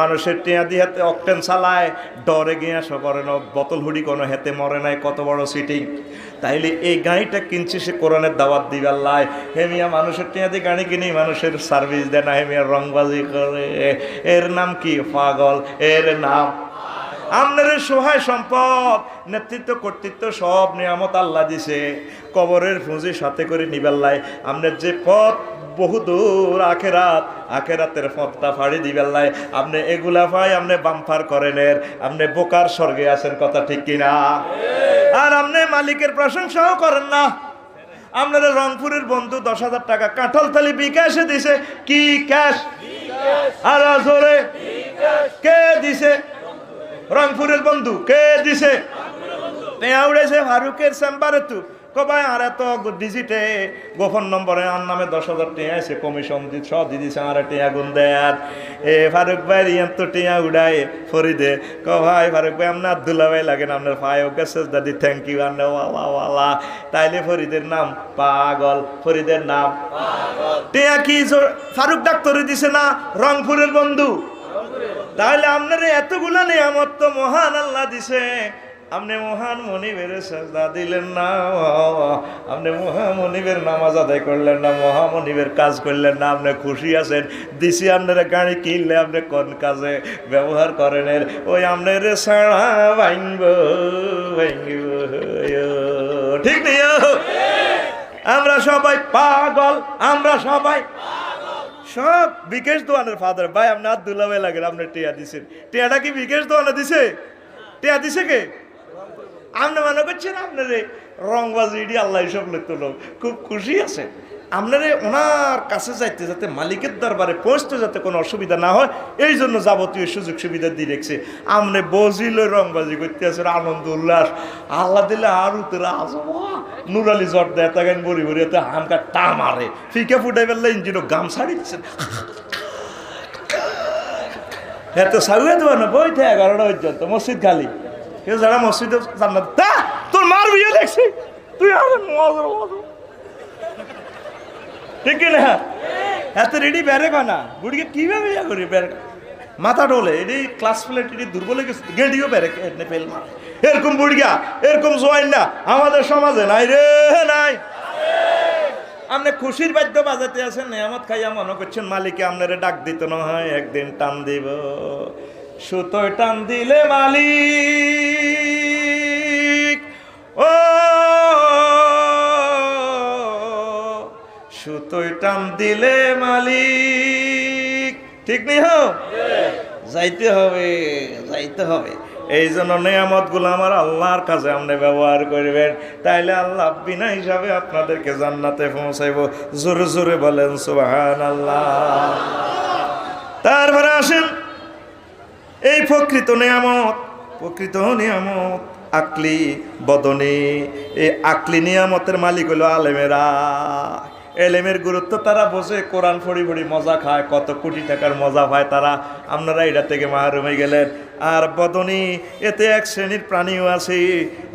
মানুষের টেঁয়াদি হাতে অকটেন চালায়, ডরে গিয়া সকরে না, বোতল হুডি কোনো হেতে মরে নাই, কত বড় সিটিং। তাইলে এই গাড়িটা কিনছি সে কোরআনের দাওয়াত দিবার লাই, হেমিয়া মানুষের টেঁয়াদি গাড়ি কিনি মানুষের সার্ভিস দেয় না, হেমিয়া রংবাজি করে, এর নাম কি? পাগল। এর নাম আপনার সহায় সম্পদ, নেতৃত্ব, কর্তৃত্ব, সব নিয়ামত আল্লাহ দিছে, কবরের পুঁজি সাথে করে নিবেল্লাই। আপনার যে পথ বহুদূর আখেরাত, আখেরাতের পথটা ফাড়ি দিবেল্লাই, আপনি এগুলা পাই আপনি বাম্পার করেন, আপনি বোকার স্বর্গে আছেন, কথা ঠিক কিনা? আর আপনি মালিকের প্রশংসাও করেন না। আপনারা রংপুরের বন্ধু 10,000 টাকা কাঁঠালতলি বিকাশে দিছে, কি ক্যাশ? আর জোরে কে দিছে? রংপুরের বন্ধু কে দিছে? টেয়া উড়েছে ফারুকের চেম্বারে, তু কবাই আর এত ডিজিটে গোপন নম্বরে আর নামে 10,000 টেয়া আছে, কমিশন দি দিছে, আর টেয়া গুন দেয়। এ ফারুক ভাই রিয়ান তো টেয়া উড়ায় ফরিদে, ক ভাই ফারুক ভাই আপনার আব্দুল্লাহ ভাই লাগেন, আপনার ভাই ওকে দাদি থ্যাংক ইউ, আন্না ওয়ালা ওয়ালা। তাইলে ফরিদের নাম পাগল, ফরিদের নাম টেয়া কি ফারুক ডাক্তারে দিছে না রংপুরের বন্ধু? তাহলে আপনার এতগুলা নিয়ামত তো মহান আল্লাহ দিছে, আপনি মহান মনিবের সাজদা দিলেন না, আপনি মহামনিবের নামাজ আদায় করলেন না, মহামনিবের কাজ করলেন না, আপনি খুশি আছেন দিছি আপনারা গাড়ি কিনলে আপনি কোন কাজে ব্যবহার করেন? ওই আপনার ছাড়া ভাঙব ঠিক নেই? আমরা সবাই পাগল, আমরা সবাই সব। বিকেশ দোয়ানের ফাদার ভাই আপনি আব্দুল্লাহ ভাই লাগেন, আপনি টিয়া দিছেন, টিয়াটা কি বিকেশ দোয়ানে দিছে? টিয়া দিছে কে? আপনি মনে করছেন আপনারে রংবাজি আল্লাহ সব লিখতে লোক খুব খুশি আছে। আপনারে ওনার কাছে যাইতে যাতে মালিকের দরবারে পৌঁছতে যাতে কোনো অসুবিধা না হয়, এই জন্য যাবতীয় সুযোগ সুবিধা দিয়ে রেখেছে। আপনি বজিল রংবাজি করতে আছেন, আনন্দ উল্লাস, আল্লাহ দিলে আর উত্তরে আসবো নুরালি জট দেয়, তাকে বড়ি বড়ি এতে হামকা টা মারে, ফিকে ফুটাই ফেললে ইঞ্জিনও গাম ছাড়ি দিচ্ছেন, এত সাউয়ে দেবো না বইতে 11টা পর্যন্ত মসজিদ খালি, কেউ যারা মসজিদে জান্নাত তোর মার বিয়ে দেখছি তুই ঠিক না? এত রেডি বেড়ে কয় না, বুড়িকে কিভাবে ইয়া করি বেড়ে মাথা ডোলে, এটি ক্লাস প্লেট এটি দুর্বলে গেছে, গেডিও বেড়ে ফেল মারে, এরকম বুড়িয়া এরকম জোয়াইন না আমাদের সমাজে নাই রে, নাই। আপনি খুশির বাদ্য বাজাতে আছেন, নিয়ামত খাইয়া মনে করছেন মালিকে আপনারে ডাক দিত না হয়, একদিন টান দিব, সুতোয় টান দিলে মালিক ও তুই টান দিলে মালিক, ঠিক নেই হোক, যাইতে হবে, যাইতে হবে। এই জন্য নিয়ামত গুলো আমার আল্লাহর কাছে আপনি ব্যবহার করবেন, তাইলে আল্লাহ বিনা হিসাবে আপনাদেরকে জান্নাতে পৌঁছাইবো। জোরে জোরে বলেন সুবহানাল্লাহ। তারপরে আসেন এই প্রকৃত নিয়ামত আকলি বদনি। এই আকলি নিয়ামতের মালিক হলো আলেমেরা। এলেমের গুরুত্ব তারা বোঝে, কোরআন পড়ি পড়ি মজা খায়, কত কোটি টাকার মজা পায় তারা, আপনারা এটা থেকে মাহরুম হয়ে গেলেন। আর বদনি, এতে এক শ্রেণীর প্রাণীও আছে,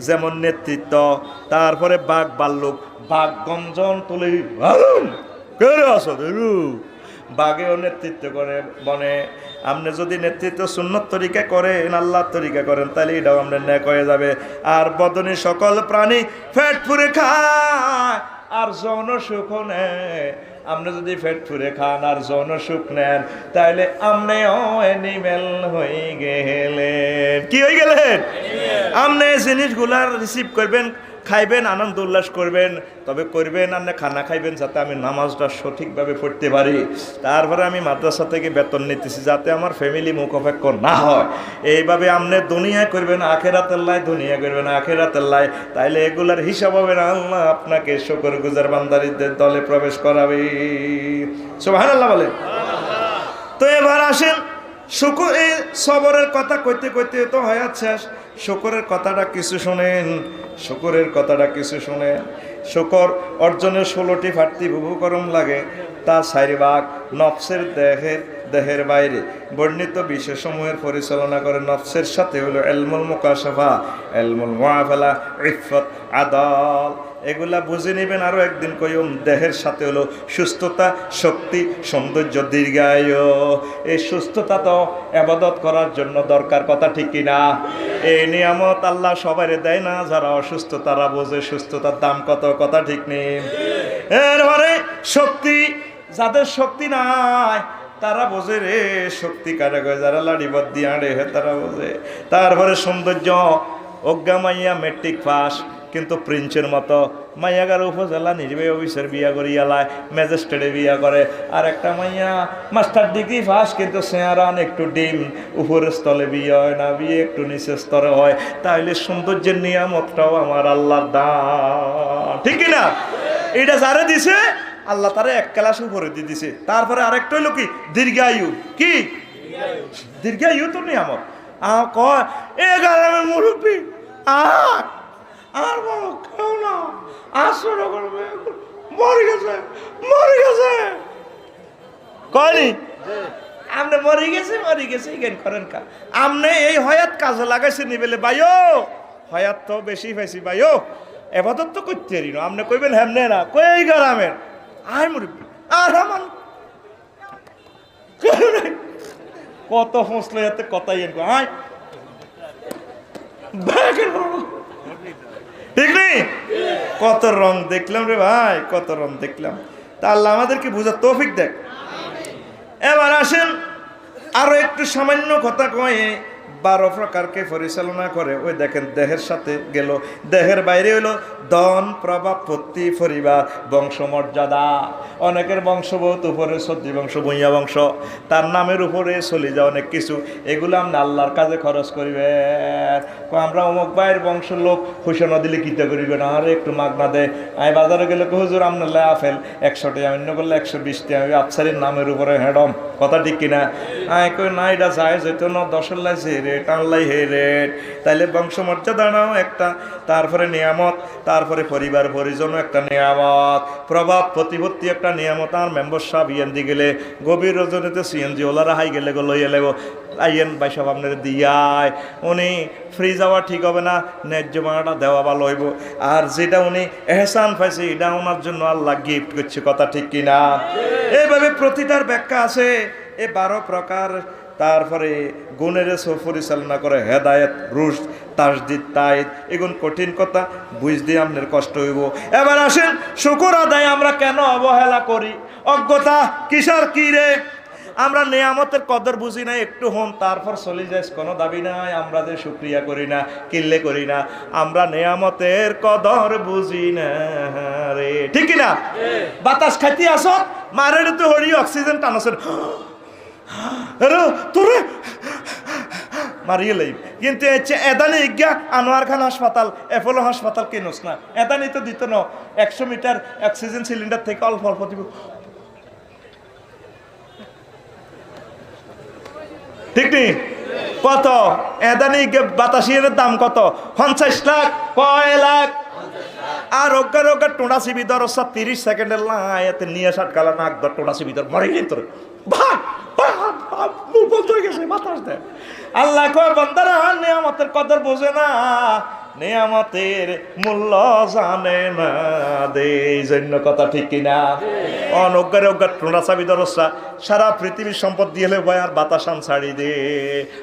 যেমন নেতৃত্ব, তারপরে বাঘ ভাল্লুক, বাঘ গঞ্জন তুলে বাঘেও নেতৃত্ব করে বনে। আপনি যদি নেতৃত্ব সুন্নত তরিকা করেন, আল্লাহর তরিকা করেন, তাহলে এটাও আপনার ন্যাক হয়ে যাবে। আর বদনি সকল প্রাণী পেট পুরে খায় আর যৌন সুখ নেয়। আপনি যদি পেট পুরে খান আর যৌন সুখ নেন, তাহলে আপনিও অ্যানিমেল হয়ে গেলেন। কি হয়ে গেলেন? আপনি জিনিসগুলার রিসিভ করবেন, খাইবেন, আনন্দ উল্লাস করবেন, তবে করবেন আপনি খানা খাইবেন যাতে আমি নামাজটা সঠিকভাবে পড়তে পারি। তারপরে আমি মাদ্রাসা থেকে বেতন নিতেছি যাতে আমার ফ্যামিলি মুখোপেক্ষ না হয়। এইভাবে আপনি দুনিয়ায় করবেন আখেরাতের লাই, দুনিয়া করবেন আখেরাতের লাই, তাইলে এগুলার হিসাব হবে না। আল্লাহ আপনাকে শুকরগুজার বান্দারিদের দলে প্রবেশ করাবে। সুবহানাল্লাহ বলেন। তো এবার আসেন শুকর, এই সবরের কথা কইতে কইতে তো হায়াত শেষ। শুকরের কথাটা কিছু শোনেন, শুকরের কথাটা কিছু শোনেন। শুকর অর্জনের 16টি ফাটতি ভুভুকরম লাগে, তা 4 ভাগ নফসের দেহের বাইরে বর্ণিত বিষয়সমূহের পরিচালনা করে। নফসের সাথে হলো ইলমুল মুকাশাফা, ইলমুল মুআফালা, ইফফত, আদাল, এগুলা বুঝে নেবেন। আরো একদিন কইম, দেহের সাথে হলো সুস্থতা, শক্তি, সৌন্দর্য, দীর্ঘায়ু। এই সুস্থতা তো ইবাদত করার জন্য দরকার, কথা ঠিক কিনা? এই নিয়ামত আল্লাহ সবাইরে দেয় না, যারা অসুস্থ তারা বোঝে সুস্থতার দাম কত, কথা ঠিক নেই। এরপরে শক্তি, যাদের শক্তি নাই তারা বোঝে রে শক্তি কারে কয়, যারা লাড়ি বাদ দিয়ে আড়ে তারা বোঝে। তারপরে সৌন্দর্য, অজ্ঞা মাইয়া মেট্রিক পাস কিন্তু প্রিন্সের মতো, মাইয়াগার উপজেলা নির্বাহী অফিসের বিয়া করিয়ালায়, ম্যাজিস্ট্রেটে বিয়া করে। আর একটা মাইয়া মাস্টার ডিগ্রি পাস কিন্তু চেহারান একটু ডিম, উপরের স্তলে বিয়ে হয় না, বিয়ে একটু নিচের স্তরে হয়। তাহলে সৌন্দর্যের নিয়ামতটাও আমার আল্লাহর দান, ঠিক না? এটা যারা দিছে আল্লাহ তারা 1 ক্লাস উপরে দিয়ে দিছে। তারপরে আরেকটা হইলো কি, দীর্ঘায়ু। কি দীর্ঘায়ু? তো নিয়ামত। কয় এ গ্রামের মুরব্বী আর বড় কেউ না, আসর করবে, মরে গেছে কয়নি? আপনি মরে গেছে জ্ঞান করেন কা? আপনি এই হয়াত কাজে লাগাইছে নিবেলে ভাইও, হয়াত তো বেশি পাইছি ভাইও, এবাদত তো করতে পারি না। আপনি কইবেন হেমনে না, কই গ্রামের আয় মুরব্বী আর আমার কত ফসলে হাতে কথাই আয় ঠিক নেই? কত রং দেখলাম রে ভাই, কত রং দেখলাম। তা আল্লাহ আমাদেরকে বুঝার তৌফিক দেখ। এবার আসেন আরো একটু সামান্য কথা কয়ে 12 প্রকারকে পরিচালনা করে। ওই দেখেন দেহের সাথে গেল, দেহের বাইরে হইলো ধন, প্রভাব, পত্তি, পরিবার, বংশমর্যাদা। অনেকের বংশ বহুত উপরে, সর্দি বংশ, ভূঁইয়া বংশ, তার নামের উপরে চলে যায় অনেক কিছু। এগুলো আমরা আল্লাহর কাজে খরচ করিবেন। আমরা অমুক ভাইয়ের বংশ লোক, হুসেনা দিলে কিতা করিবেন, আর একটু মাগনা দেয়। আমি বাজারে গেলে হুজুর আপনার আপেল 100 টাকা, অন্য করলে 120 টাকা, আমি আফসারির নামের উপরে হেডম, কথা ঠিক কিনা? আমি কই না, এটা যায় যেত না, 10 লাইছে রেট, আনলাই হে রেট। তাইলে বংশমর্যাদাও একটা, তারপরে নিয়ামত, তারপরে পরিবার পরিজনও একটা নিয়ামত, প্রভাব প্রতিপত্তি একটা নিয়ামত। আর মেম্বার সাহেব ইয়েন্দি গেলে গভীর রজনীতে সিএনজি ওলারা হাই গেলে গো লইয়ে লেগো আইয়েন ভাই সব আপনার দিয়ায়। উনি ফ্রি যাওয়া ঠিক হবে না, ন্যায্য মানাটা দেওয়া ভালো হইব। আর যেটা উনি এহসান পাইছে এটা ওনার জন্য আল্লাহ গিফট করছে, কথা ঠিক কিনা? এইভাবে প্রতিটার ব্যাখ্যা আছে। এ 12 প্রকার। তারপরে গুণের পরিচালনা করে হেদায়েত, রুশদ, তাসদিদ, তাইদ। এগুন কঠিন কথা, বুঝতে আপনার কষ্ট হইব। এবার আসেন শুকর আদায় আমরা কেন অবহেলা করি? অজ্ঞতা কিসের কি রে? আমরা নেয়ামতের কদর বুঝি না, একটু হন তারপর চলে যাই, কোনো দাবি নাই। আমরা যে শুকরিয়া করি না, কিল্লে করি না, আমরা নেয়ামতের কদর বুঝি না রে, ঠিক না? বাতাস খাইতে আসো, মারের তো হরি অক্সিজেন টানছেন, তোরে মারিয়ে লই। কিন্তু এদানি ইজ্ঞা আনোয়ার খান হাসপাতাল, অ্যাপোলো হাসপাতাল কেনস না, এদানি তো দিত না 100 মিটার অক্সিজেন সিলিন্ডার থেকে অল্প অল্প দিব, ঠিক নেই? কত এদানি বাতাসের দাম কত? 50 লাখ, কয় লাখ? আর রোগা টোঁড়াছি ভিতর 30 সেকেন্ডের লাইতে নিয়ে 60 গালা নাক ধর টোঁড়াছি ভিতর মরে গেল তোর ভাই বলতে গেছে বাতাস দেয়। আল্লাহ কয় বান্দারা নেয়ামতের কদর বোঝে না, নেয়ামতের মূল্য জানে না দে, এই জন্য কথা ঠিক কিনা? অজ্ঞা টোঁড়াছা ভিতর সারা পৃথিবীর সম্পদ দিয়ে হলে ভাই আর বাতাসান ছাড়ি দে,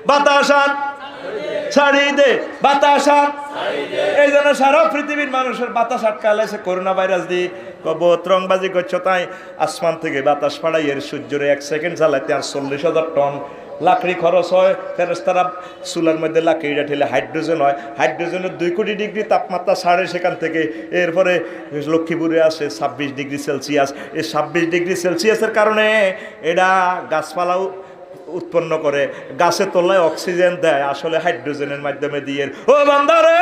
বাতাসান ছাড়ি দে, বাতাসান। এই জন্য সারা পৃথিবীর মানুষের বাতাস আটকালাইছে করোনা ভাইরাস দিয়ে, বহুত রংবাজি করছো, তাই আসমান থেকে বাতাস পাড়াই এর সূর্যরে 1 সেকেন্ড চালাইতে আর 40,000 টন লাকড়ি খরচ হয়। ফেরেশতারা চুলার মধ্যে লাকড়িটা ঠেলে হাইড্রোজেন হয়, হাইড্রোজেনের 2 কোটি ডিগ্রি তাপমাত্রা ছাড়ে সেখান থেকে। এরপরে লক্ষ্মীপুরে আসে 26 ডিগ্রি সেলসিয়াস। এই 26 ডিগ্রি সেলসিয়াসের কারণে এটা গাছপালাও উৎপন্ন করে, গাছে তলায় অক্সিজেন দেয়, আসলে হাইড্রোজেনের মাধ্যমে দিয়ে। ও বান্দারে,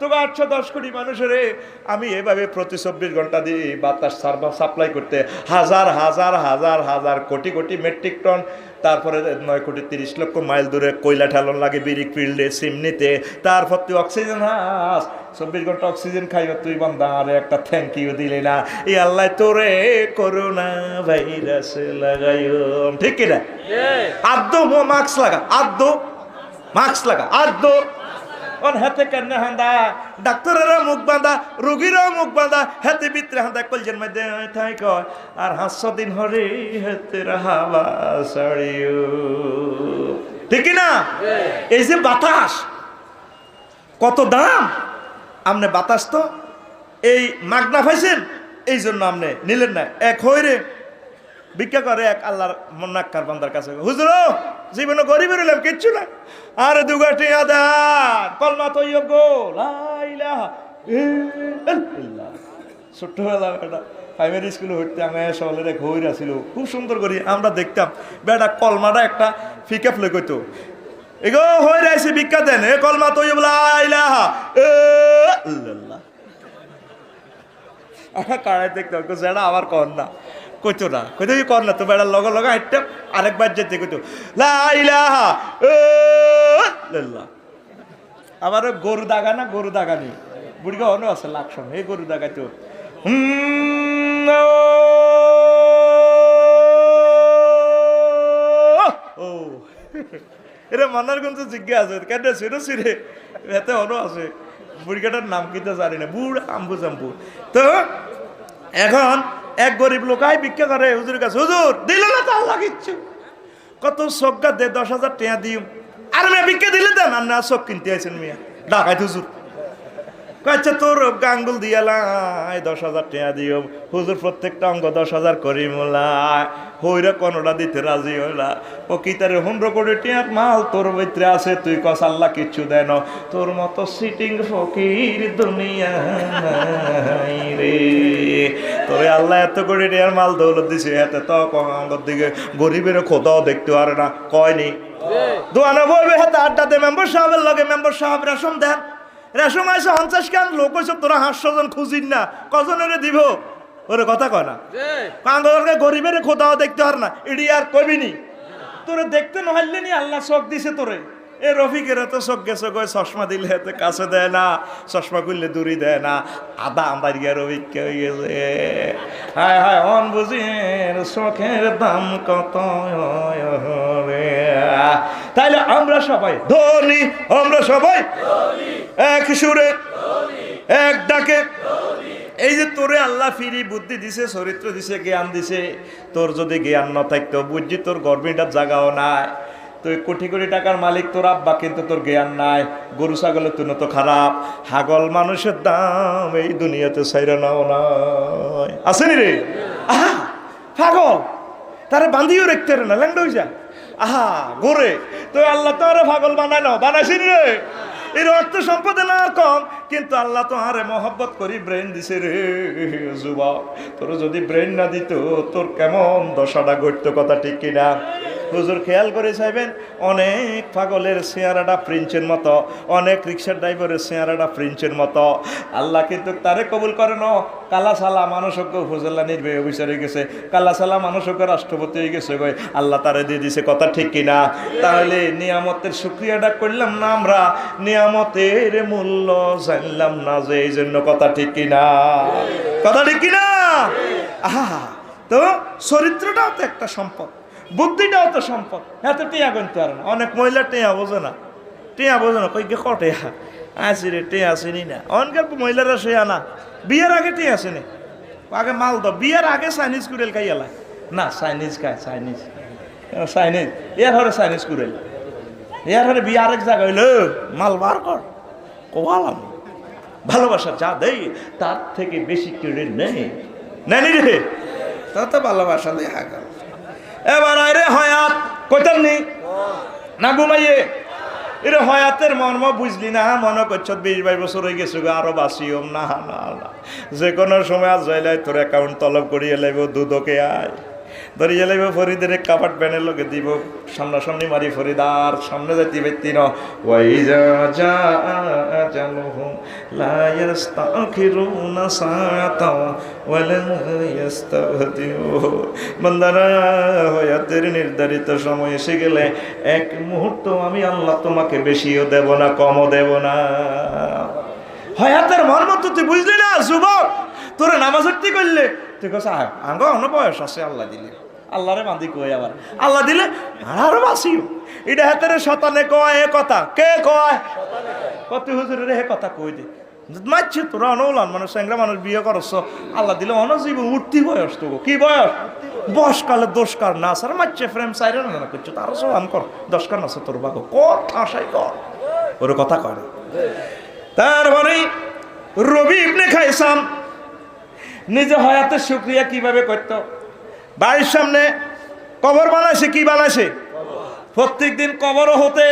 তোমার 810 কোটি মানুষের আমি এভাবে প্রতি 24 ঘন্টা দিয়ে বাতাস সাপ্লাই করতে হাজার হাজার হাজার হাজার কোটি কোটি মেট্রিক টন, তারপরে 9 কোটি 30 লক্ষ মাইল দূরে কয়লা ঠেলন লাগে বিরিক ফিল্ডে সিমনিতে, তারপর তুই অক্সিজেন হাস 24 ঘন্টা অক্সিজেন খাইব, তুই বান্দা আরে একটা থ্যাংক ইউ দিলি না। এই আল্লাহ তোরে করোনা ভাইরাস লাগাইও, ঠিক কিনা? আদ্দো মাস্ক লাগা, আদ্দো মাস্ক লাগা, আদ্দো হাতে কান্না হান্দা, ডাক্তারেরা মুখ বাঁধা, রোগীরাও মুখ বাঁধা, হাতে ভিতরে হান্দা কলজের মধ্যে থাই কয় আর 500 দিন হরে হাতে হাওয়া ছাড়িও, ঠিক না? এই যে বাতাস কত দাম, আপনি বাতাস তো এই মাগনা পাইছেন, এই জন্য আপনি নিলেন না। এক হইরে ভিক্ষা করে এক আল্লাহর মন্নাক্কার বান্দার কাছে, হুজুর জীবনে গরিবের হলাম কিচ্ছু না, আর 2 গাটি আদার কলমা তৈয়ব গো লা ইলাহা ইল্লাল্লাহ। ছোট্টবেলা বেটা প্রাইমারি স্কুলে হইতে আমি সকলের এক হইরা ছিল, খুব সুন্দর করি আমরা দেখতাম, বেটা কলমাটা একটা ফিকা ফ্লে কইতো, এগো হইরা এসে ভিক্ষা দেন, এ কলমা তৈয়ব লা ইলাহা ইল্লাল্লাহ। কারাই দেখতাম যেটা আমার কর না কইতো না, কইতো কর না তো, বেড়ার লগ লগা হাইটটা আরেকবার যেতে কইতো লা ইলাহা ইল্লাল্লাহ। আবার গরু দাগা না, গরু দাগানি বুড়িগা অন্য আছে লাকসম, এই গরু দাগাইতো ও এরা মানার কিন্তু জিজ্ঞা আছে কেন ছিল সিরে এতে অন্য আছে, বুড়িগাটার নাম কিন্তু জানি না, বুড় আম্বু জাম্বু। তো এখন এক গরিব লোক আই ভিক্ষা করে হুজুরের কাছে, হুজুর দিল না তো আল্লাহ কিচ্ছু, কত সজ্ঞা দে 10,000 টাকা দিও, আর মেয়ে ভিক্ষা দিলে দেন, আর না চোখ কিনতে আইছেন মিয়া ডাকাইত হুজুর। আচ্ছা তোর গাঙ্গুল দিয়ালাই 10,000 টাকা দিও, হুজুর প্রত্যেকটা অঙ্গ 10,000 করি মোলায়, হইরে কোনটা দিতে রাজি হইলা, ও কি তারে 15 কোটি টাকার মাল তোর ভিতরে আছে, তুই কস আল্লাহ কিচ্ছু দেন, তোর মতো সিটিং ফকির দুনিয়া নাই রে, তোরে আল্লাহ এত কোটি টাকার মাল দৌলত দিছে, এতে তো অঙ্গর দিকে গরিবের খোদাও দেখতে পারে না, কয়নি দোয়ানো বইবে হাতে আড্ডা দে, মেম্বার সাহেবের লগে মেম্বার সাহেব রেশম দেন, রেশম আইসে 50 খান লোক হয়েছে, তোরা 500 জন খুঁজিন না, কজনের দিব ওরে কথা কয় না, কাঙ্গলকে গরিবের খোদাও দেখতে পার না, ইডি আর কবিনি তোরে দেখতে নহলে নি আল্লাহ চোখ দিছে তোরে। এ রফিকের তো চোখ গেছে কয় চশমা দিলে হাতে কাছে দেয় না, চশমা করলে দূরি দেয় না, আদা আন্দারিয়া রফিক হয়ে গেছে। হায় হায় অন বুঝির চোখের দাম কত, তাইলে আমরা সবাই ধনী, আমরা সবাই এক সুরে এক ডাকে। এই যে তোরে আল্লাহ ফিরি বুদ্ধি দিছে, চরিত্র দিছে, জ্ঞান দিছে, তোর যদি জ্ঞান না থাকতো বুঝছি তোর গর্বিটার জায়গাও নাই, তুই কোটি কোটি টাকার মালিক তোর আব্বা, কিন্তু তোর জ্ঞান নাই, গরু ছাগলের তুই তো খারাপ, হাগল মানুষের দাম এই দুনিয়াতে ছাইরা নাও নাই, আসেনি রে পাগল। তারা বান্ধিও রাখতে পারে না, ল্যাংড হয়ে যায়। আহা গোরে তো আল্লাহ তো আরে পাগল বানায় না, বানাইছি রে। এর অর্থ সম্পদে না আর কম, কিন্তু আল্লাহ তো আরে মহব্বত করি ব্রেন দিছে রে যুবক। তোর যদি ব্রেন না দিত তোর কেমন দশাটা ঘটতো, কথা ঠিক কিনা? হুজুর খেয়াল করে চাইবেন, অনেক পাগলের চেহারাটা প্রিন্সের মতো, অনেক রিক্সার ড্রাইভারের চেহারাটা প্রিন্সের মতো। আল্লাহ কিন্তু তারে কবুল করে না। কালা সালা মানুষজ্ঞ উপজেলা নির্বাহী অফিসার হয়ে গেছে, কালা সালা মানুষজ্ঞ রাষ্ট্রপতি হয়ে গেছে, ভাই আল্লাহ তারে দিয়ে দিছে, কথা ঠিক কিনা? তাহলে নিয়ামতের শুকরিয়াটা করলাম না আমরা, নিয়ামতের মূল্য জানলাম না যে, এই জন্য, কথা ঠিক কিনা? কথা ঠিক কিনা? আহা, তো চরিত্রটাও তো একটা সম্পদ, বুদ্ধিটাও তো সম্পদ। এত টিয়া গুনতে পারে না, অনেক মহিলা টিয়া বোঝে না, টিয়া বোঝে না, কই কে কটেয়া আসি রে, টিয়া আসেনি না। অনেক মহিলারা সে আনা বিয়ের আগে টিয়া আসেনি, আগে মাল দাও, বিয়ের আগে চাইনিজ কুড়েল খাই এলা না, চাইনিজ খায়, চাইনিজ চাইনিজ ইয়ার হরে চাইনিজ কুড়েল, ইয়ার হরে বিয়ে আরেক জায়গা হইল মাল বার কর, কোয়ালাম ভালোবাসা যা দেই তার থেকে বেশি কেড়ে নেই, নেনি রে, তা তো ভালোবাসা দেখা গেল। এবার আরে হয়াত কইতাম নি না ঘুমাইয়ে, এর হয়াতের মর্ম বুঝলি না, মনে করছ 20-22 বছর হয়ে গেছে আরো বাসিও না, না না, যে কোনো সময় আজ যাইলাই তোর অ্যাকাউন্ট তলব করিয়ে লাইব, দুদকে আয় ধরিয়ে লাইব, ফরিদের কাপাট প্যানের লোকে দিব, সামনাসামনি মারি ফরিদার সামনে যাইতে পারতি না। ওয়াইজা যা আজালুহুম লা ইস্তাখিরুনা সাআতা ওয়ালা ইস্তাগদিউ। বান্দারা, হয়াতের নির্ধারিত সময় এসে গেলে এক মুহূর্ত আমি আল্লাহ তোমাকে বেশিও দেব না, কমও দেব না। হয়াতের মর্ম তো তুই বুঝলি না যুবক, তোরা নামাজ উঠতে করলে তুই কস আঙ্গ অন্য বয়স আছে, আল্লাহ দিলে, আল্লাহরে বান্ধি কই, আবার আল্লাহ দিলে আরো বাসিও। এটা হাতের শতানে কয় এ কথা, কে কয়? কত হুজুরের হে কথা কই দে মারছে, তোরা অনৌলান মানুষ, স্যাংরা মানুষ বিয়ে করছ, আল্লাহ দিলে অনজীব উঠতি বয়স, তো কি বয়স? বয়সকালে দোষকার না স্যার মারছে, ফ্রেম সাইরে না করছো, তারও সব কর, দশকার না তোর বাঘ কর, ঠাসাই কর, ওর কথা কয়। তারপরে রবি ইবনে খাইসাম নিজে হয়াতের শুকরিয়া কিভাবে করত? বাড়ির সামনে কবর বানাইছে, কি বানাইছে? প্রত্যেক দিন কবরও হতে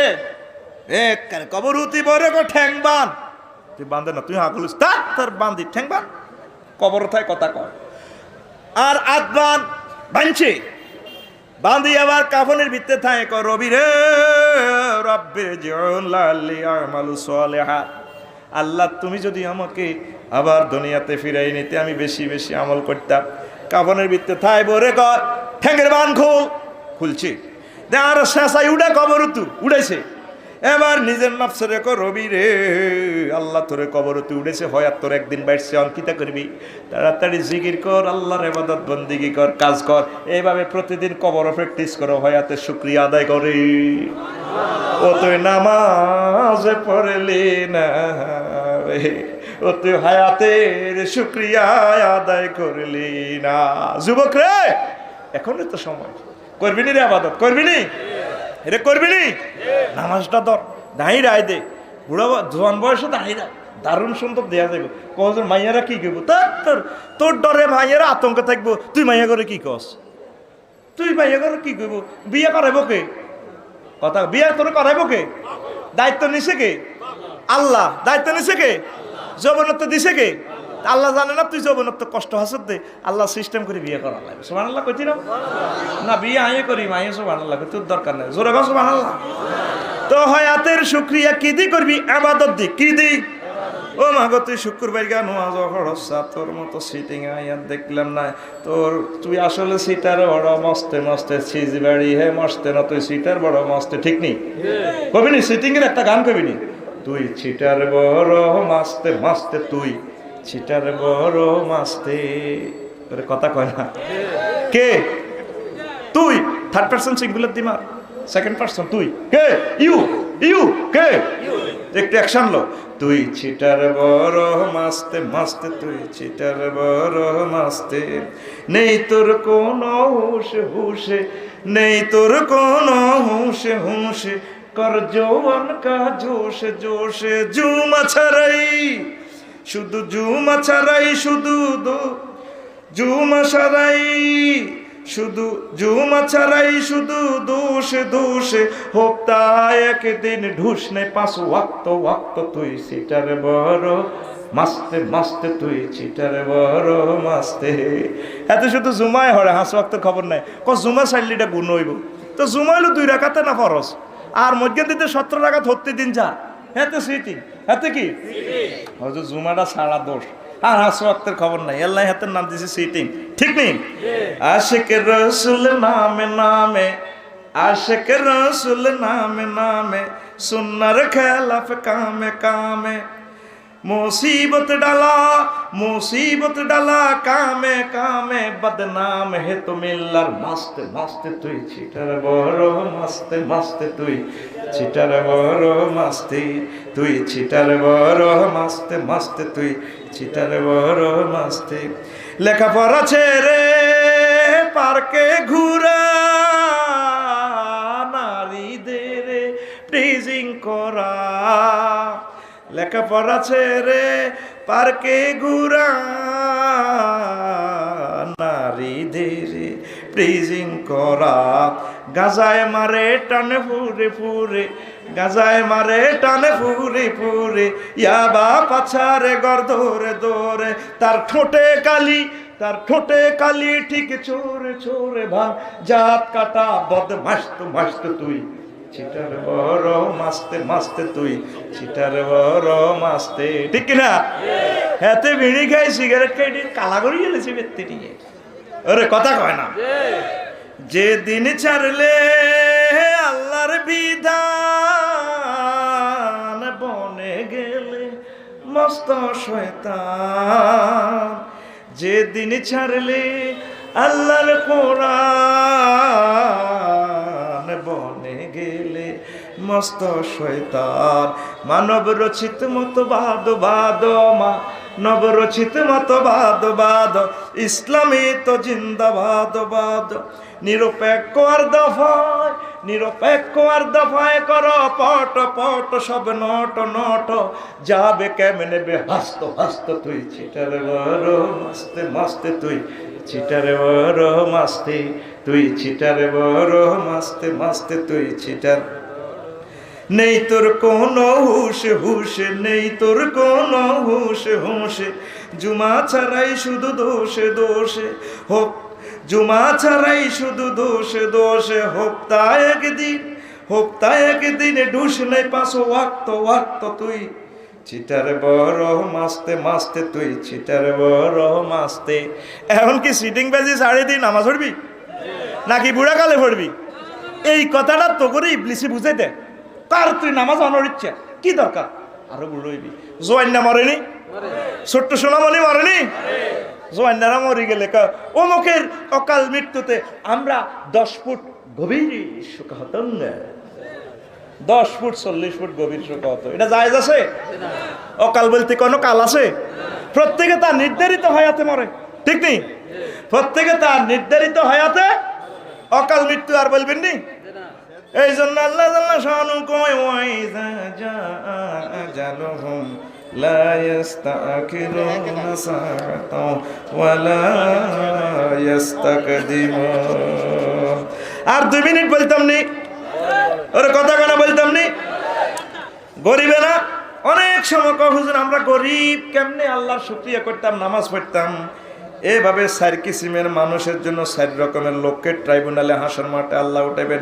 কবর হতি বরে গো ঠ্যাং বান, তুই বান্ধে না, তুই হাগুলিস তার বান্ধি ঠ্যাং বান, কবর থায় কথা কয়। আর আদবান বানছে, বান্ধি আবার কাফনের ভিতরে থাকে, কয় রবি রে রব্বে জিউন লাল্লি আমালু সালিহাত, আল্লাহ তুমি যদি আমাকে আবার দুনিয়াতে ফিরাই নিতে, আমি বেশি বেশি আমল করতাম। কাফনের ভিতরে থাই বরে কয় ঠ্যাঙ্গের বান খুলছি, আর শেষাই উড়া কবর তু উড়েছে। এবার নিজের নফসে রেখো, রবি রে আল্লাহ তোরে কবরতে উড়েছে, হয়াত তোর একদিন বাইরছে, অঙ্কিতা করবি, তাড়াতাড়ি জিকির কর, আল্লাহর ইবাদত বন্দিগি কর, কাজ কর। এইভাবে প্রতিদিন কবর প্র্যাকটিস করো, হয়াতের শুকরিয়া আদায় করে। ও তুই নামাজ পড়লি না, ও তুই হায়াতের শুকরিয়া আদায় করলি না। যুবক রে, এখনই তো সময়, করবি নি রে আবাদত, করবি নি রে, করবি নি নামাজটা ধর, দাঁড়িয়ে রায় দে, বুড়া জোয়ান বয়সে দাঁড়িয়ে দারুণ সুন্দর দেয়া যাবে। কজন মাইয়ারা কি করবো, তোর ডরে মাইয়ারা আতঙ্ক থাকবো, তুই মাইয়া করে কি কস? তুই মাইয়া করে কি করবো? বিয়ে করাইব কে? কথা, বিয়ে তোর করাইব কে? দায়িত্ব নিছে কে? আল্লাহ। দায়িত্ব নিছে কে? যৌবনত্ব দিছে কে? আল্লাহ জানে না তুই যৌবনত্ব কষ্ট হাসত দে, আল্লাহ সিস্টেম করে বিয়ে করা লাগবে। সুবহানাল্লাহ কইতি না, বিয়ে আইয়ে করি মাইয়ে, সুবহানাল্লাহ তোর দরকার নেই, জোরে গো সুবহানাল্লাহ। তো হয়াতের শুকরিয়া কি দি করবি? ইবাদত দি। কি দি? ও মাগো তুই শুক্রবার গা নামাজ পড়ছস, তোর মতো সিটিং আইয়া দেখলাম না, তুই আসলে সিটার বড় মস্তে মস্তে সিজি বাড়ি হে মস্তে না, তুই সিটার বড় মস্তে, ঠিক নি? কবি নি সিটিং এর একটা গান কবি নি, তুই ছিটার বড় মাস্তে মাস্তে, তুই ছিটার বড় মাস্তে, তোরে কথা কয় না কে? তুই থার্ড পারসন সিঙ্গুলার দিমা, সেকেন্ড পারসন তুই, কে? ইউ কে? একটু অ্যাকশন লো, তুই ছিটার বড় মাস্তে মাস্তে, তুই ছিটার বড় মাস্তে, নেই তোর কোনো হুশে, নেই তোর কোনো হুশে, কর জওয়ান কা জোশে, জুমা ছাড়াই শুধু জুমা ছাড়াই, শুধু জুমা ছাড়াই শুধু জুমা ছাড়াই শুধু দোষে দোষে হপ্তা একদিন ঢুস নে 5 ওয়াক্ত তুই সিটার বড় মাস্তে মাস্তে তুই চিটার বড় মাস্তে। এত শুধু জুমায় হরে 5 ওয়াক্ত খবর নাই জুমা চাইলিটা গুণ হইব তো জুমা হইলো 2 রাকাতে না ফরজ আর মধ্যে দিতে 17 রাকাত হতে দিন যা এতে সিটিং এতে কি হয়তো জুমাটা সারা দোষ আর 5 ওয়াক্তের খবর নাই আল্লাহ হাতের নাম দিয়েছে সিটিং ঠিক নেই। আশিক রসুল নামে নামে আশিক রসুল নামে নামে সুন্নার খেলাফ কামে কামে मुसीबत डाला कामे कामे बदनाम है तो मिल्लर मस्त मस्त तुई चिटर बड़ो मस्ते मस्ते तुई चिटर बड़ो मस्ती तुई चिटर बड़ो मस्ते मस्ते तुई चिटर बड़ो मस्ती लेखा पढ़ा ছেড়ে পার্কে ঘুরা নারীদের প্রিজিং করা লেখাপড়া ছেড়ে পার্কে ঘুরা নারীদের প্রিজিং করা গাজায় মারে টানে ফুরে ফুরে গাজায় মারে টানে ফুরে ফুরে ইয়াবা পাছারে গর ধরে ধরে তার ঠোঁটে কালি ঠিক চোরে চোরে ভাঙ জাত কাটা বদমাস তো মাস্ত তুই চিটার বড় মাস্তে মাস্তে তুই চিটার বড় মাস্তে ঠিক না হাতে বিড়ি খাই সিগারেট খাই কালা করি গেলেছি ব্যক্তি নিয়ে ওরে কথা কয় না যে দিন ছাড়লে আল্লাহর বিধান বনে গেলে মস্ত শয়তান যে দিন ছাড়লে আল্লাহর কোরআন বনে গেলে মস্ত শয়তান মানব রচিত মতবাদ মানব রচিত মতবাদ ইসলামী তো জিন্দাবাদ নিরপেক্ষ আর দফায় কর পট পট সব নট যাবে কেমনে বে হাস্ত তুই চিটার বড় মাস্তে মাস্তে তুই চিটার বড় মাস্তে তুই চিটার বড় মাস্তে মাস্তে তুই চিটার নেই তোর কোনো হুশ নেই তোর কোনো হুশ জুমা ছাড়াই শুধু দোষে হোক জুমা ছাড়াই শুধু দোষে হপ্তা একদিন ঢুস নেই 5 ওয়াক্ত তুই চিটার বড় মাস্তে মাস্তে তুই চিটার বড় মাস্তে। এখন কি সিটিং বাজি 3:30 নামাজ পড়বি নাকি বুড়া কালে পড়বি এই কথাটা তো করে ইবলিসি বুঝাই দে কার তুই নামাজ অনর ইচ্ছা কি দরকার আরো বুড়ো হইবি জোয়ান্না মরেনি ছোট্ট সোনামণি মরেনি জোয়ান্নারা মরে গেলে অমুকের অকাল মৃত্যুতে আমরা 10 ফুট গভীর শোকাহত 10 ফুট 40 ফুট গভীর শোকাহত এটা জায়েজ আছে অকাল বলতে কোনো কাল আছে প্রত্যেকে তার নির্ধারিত হায়াতে মরে ঠিক নেই প্রত্যেকে তার নির্ধারিত হায়াতে অকাল মৃত্যু আর বলবেন নি এই জন্য আল্লাহ জাল্লা শানু কয় ওয়াইযা জালুহুম লা ইস্তাখিরুনা সাআতাও ওয়ালা ইস্তাকদিমুন আর 2 মিনিট বলতাম নি ওরে কথা কেন বলতাম নি গরিবে না অনেক সময় কয় হুজুর আমরা গরিব কেমনে আল্লাহর শুকরিয়া করতাম নামাজ পড়তাম এভাবে 4 কিসিমের মানুষের জন্য 4 রকমের লোককে ট্রাইব্যুনালে হাসর মাঠে আল্লাহ উঠাবেন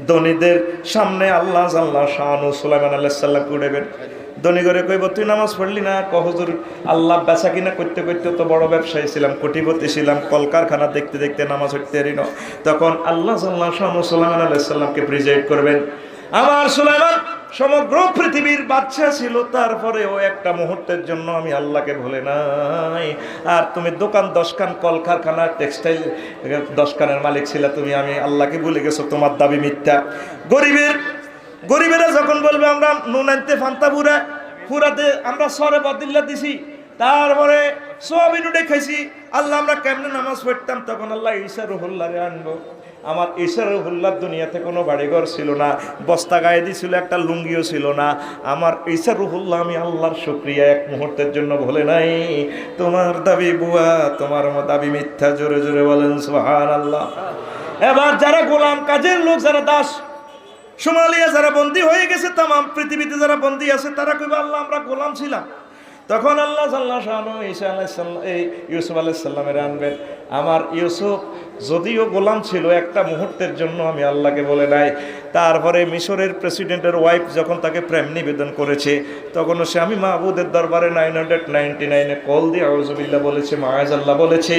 ধনীদের সামনে আল্লাহ জাল্লা শানু সুলাইমান আলাইহিস সালাম উঠাবেন ধনী করে কইব তুই নামাজ পড়লি না কহ হুজুর আল্লাহ বেচা কিনা করতে করতে তো বড় ব্যবসায়ী ছিলাম কোটিপতি ছিলাম কলকারখানা দেখতে দেখতে নামাজ পড়তে পারি না তখন আল্লাহ জাল্লা শানু সুলাইমান আলাইহিস সালামকে প্রেজেন্ট করবেন আমার সুলাইমান সমগ্র পৃথিবীর বাদশা ছিল তারপরে ও একটা মুহূর্তের জন্য আমি আল্লাহকে ভুলে নাই আর তুমি দোকান 10 খান কলকারখানা টেক্সটাইল 10 খানের মালিক ছিল তুমি আমি আল্লাহকে ভুলে গেছো তোমার দাবি মিথ্যা গরিবেরা যখন বলবে আমরা নুন আনতে ফান্তা পুরাতে আমরা সরে বদিল্লা দিছি তারপরে সোয়াবিন উঠে খাইছি আল্লাহ আমরা কেমনে নামাজ পড়তাম তখন আল্লাহ ঈসা রুহুল্লাহরে আনবো আমার ঈসা রুহুল্লাহ দুনিয়াতে কোনো বাড়িঘর ছিল না, বস্তা গায়ে দিছিল, একটা লুঙ্গিও ছিল না। আমার ঈসা রুহুল্লাহ আমি আল্লাহর শুকরিয়া এক মুহূর্তের জন্য ভুলে নাই। তোমার দাবি বুয়া, তোমার দাবি মিথ্যা, জোরে জোরে বলেন সুবহানাল্লাহ। এবার যারা গোলাম কাজের লোক, যারা দাস, সোমালিয়া যারা বন্দী হয়ে গেছে, তাম পৃথিবীতে যারা বন্দী আছে, তারা কইবে আল্লাহ আমরা গোলাম ছিলাম। তখন আল্লাহ জাল্লা শানু ঈসা আলাইহিস সালাম এই ইউসুফ আলাইহিস সালামের আনবেন। আমার ইউসুফ যদিও গোলাম ছিল, একটা মুহূর্তের জন্য আমি আল্লাহকে বলে নাই। তারপরে মিশরের প্রেসিডেন্টের ওয়াইফ যখন তাকে প্রেম নিবেদন করেছে, তখনও সে আমি মাহবুদের দরবারে 999 কল দিয়ে আউযুবিল্লাহ বলেছে, মাআযাল্লাহ বলেছে।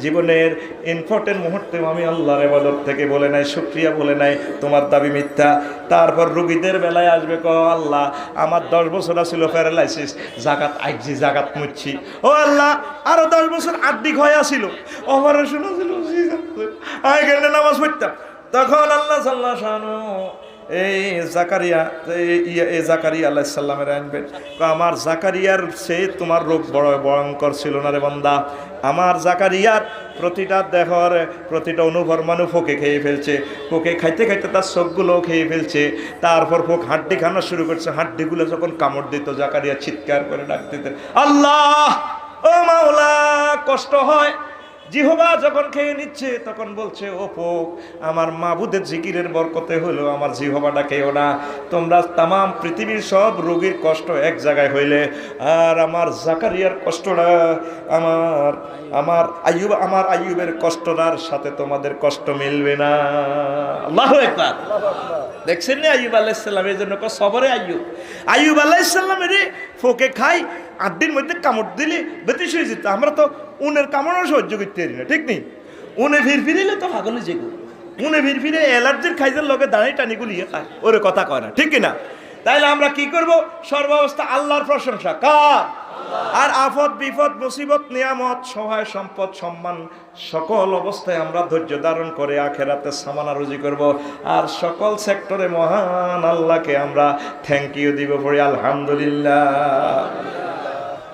জীবনের ইম্পর্টেন্ট মুহূর্তেও আমি আল্লাহর ইবাদত থেকে বলে নাই, শুকরিয়া বলে নাই, তোমার দাবি মিথ্যা। তারপর রোগীদের বেলায় আসবে, ক আল্লাহ আমার 10 বছর ছিল প্যারালাইসিস, জাকাত আইছি, জাকাত মুচ্ছি। ও আল্লাহ আরো 10 বছর আড্ডি ক্ষয় ছিল, অপারেশন ছিল, আমি কেন নামাজ পড়তাম। তখন আল্লাহ সাল্লাহ শানু এই জাকারিয়া জাকারিয়া আলাইহিস সালামের আনবেন। আমার জাকারিয়ার সে তোমার রোগ বড় ভয়ঙ্কর ছিল না রে বান্দা। আমার জাকারিয়ার প্রতিটা দেহর প্রতিটা অনুভরমানু ফোকে খেয়ে ফেলছে, ফোকে খাইতে খাইতে তার চোখগুলো খেয়ে ফেলছে। তারপর ফোক হাড্ডি খানা শুরু করছে, হাড্ডিগুলো যখন কামড় দিত জাকারিয়া চিৎকার করে ডাক দিতেন, আল্লাহ ও মাওলা, কষ্ট হয়। জিহবা যখন খেয়ে নিচ্ছে তখন বলছে, ও ফোক আমার মাবুদের জিকিরের বরকতে হলো আমার জিহবাটা খেয়েও না। তোমরা তাম পৃথিবীর সব রোগীর কষ্ট এক জায়গায় হইলে, আর আমার জাকারিয়ার কষ্টটা আমার আইয়ুবের কষ্টটার সাথে তোমাদের কষ্ট মিলবে না। আল্লাহু আকবার। দেখছেন না আইয়ুব আলাইহিস সালাম, এই জন্য সবরে আইয়ুব আলাইহিস সালামের ফোকে খাই, আড্ডির মধ্যে কামড় দিলে বেতিস হয়ে যেত। আমরা তো উনের কামড়ও সহ্য করতে পারি না, ঠিক নেই? উনে ফিরফিরিলে তো পাগলে যেগো, উনে ফিরফিরে অ্যালার্জির খাইজের লগে দাঁড়িয়ে টানি গুলিয়ে খায়, ওরে কথা কয় না, ঠিক কিনা? তাইলে আমরা কি করব? সর্বাবস্থা আল্লাহর প্রশংসা কার? আর আফত বিপদ মুসিবত নিয়ামত সহায় সম্পদ সম্মান সকল অবস্থায় আমরা ধৈর্য ধারণ করে আখেরাতে সামানা রুজি করব। আর সকল সেক্টরে মহান আল্লাহকে আমরা থ্যাংক ইউ দিব, পড়ি আলহামদুলিল্লাহ।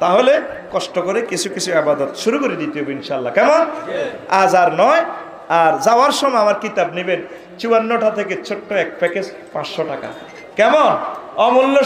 তাহলে কষ্ট করে কিছু কিছু ইবাদত শুরু করে দিতে হবে ইনশাআল্লাহ। কেমন? আজ আর নয়। আর যাওয়ার সময় আমার কিতাব নেবেন, 54টা থেকে ছোট্ট এক প্যাকেজ 500 টাকা। কেমন? অমূল্য।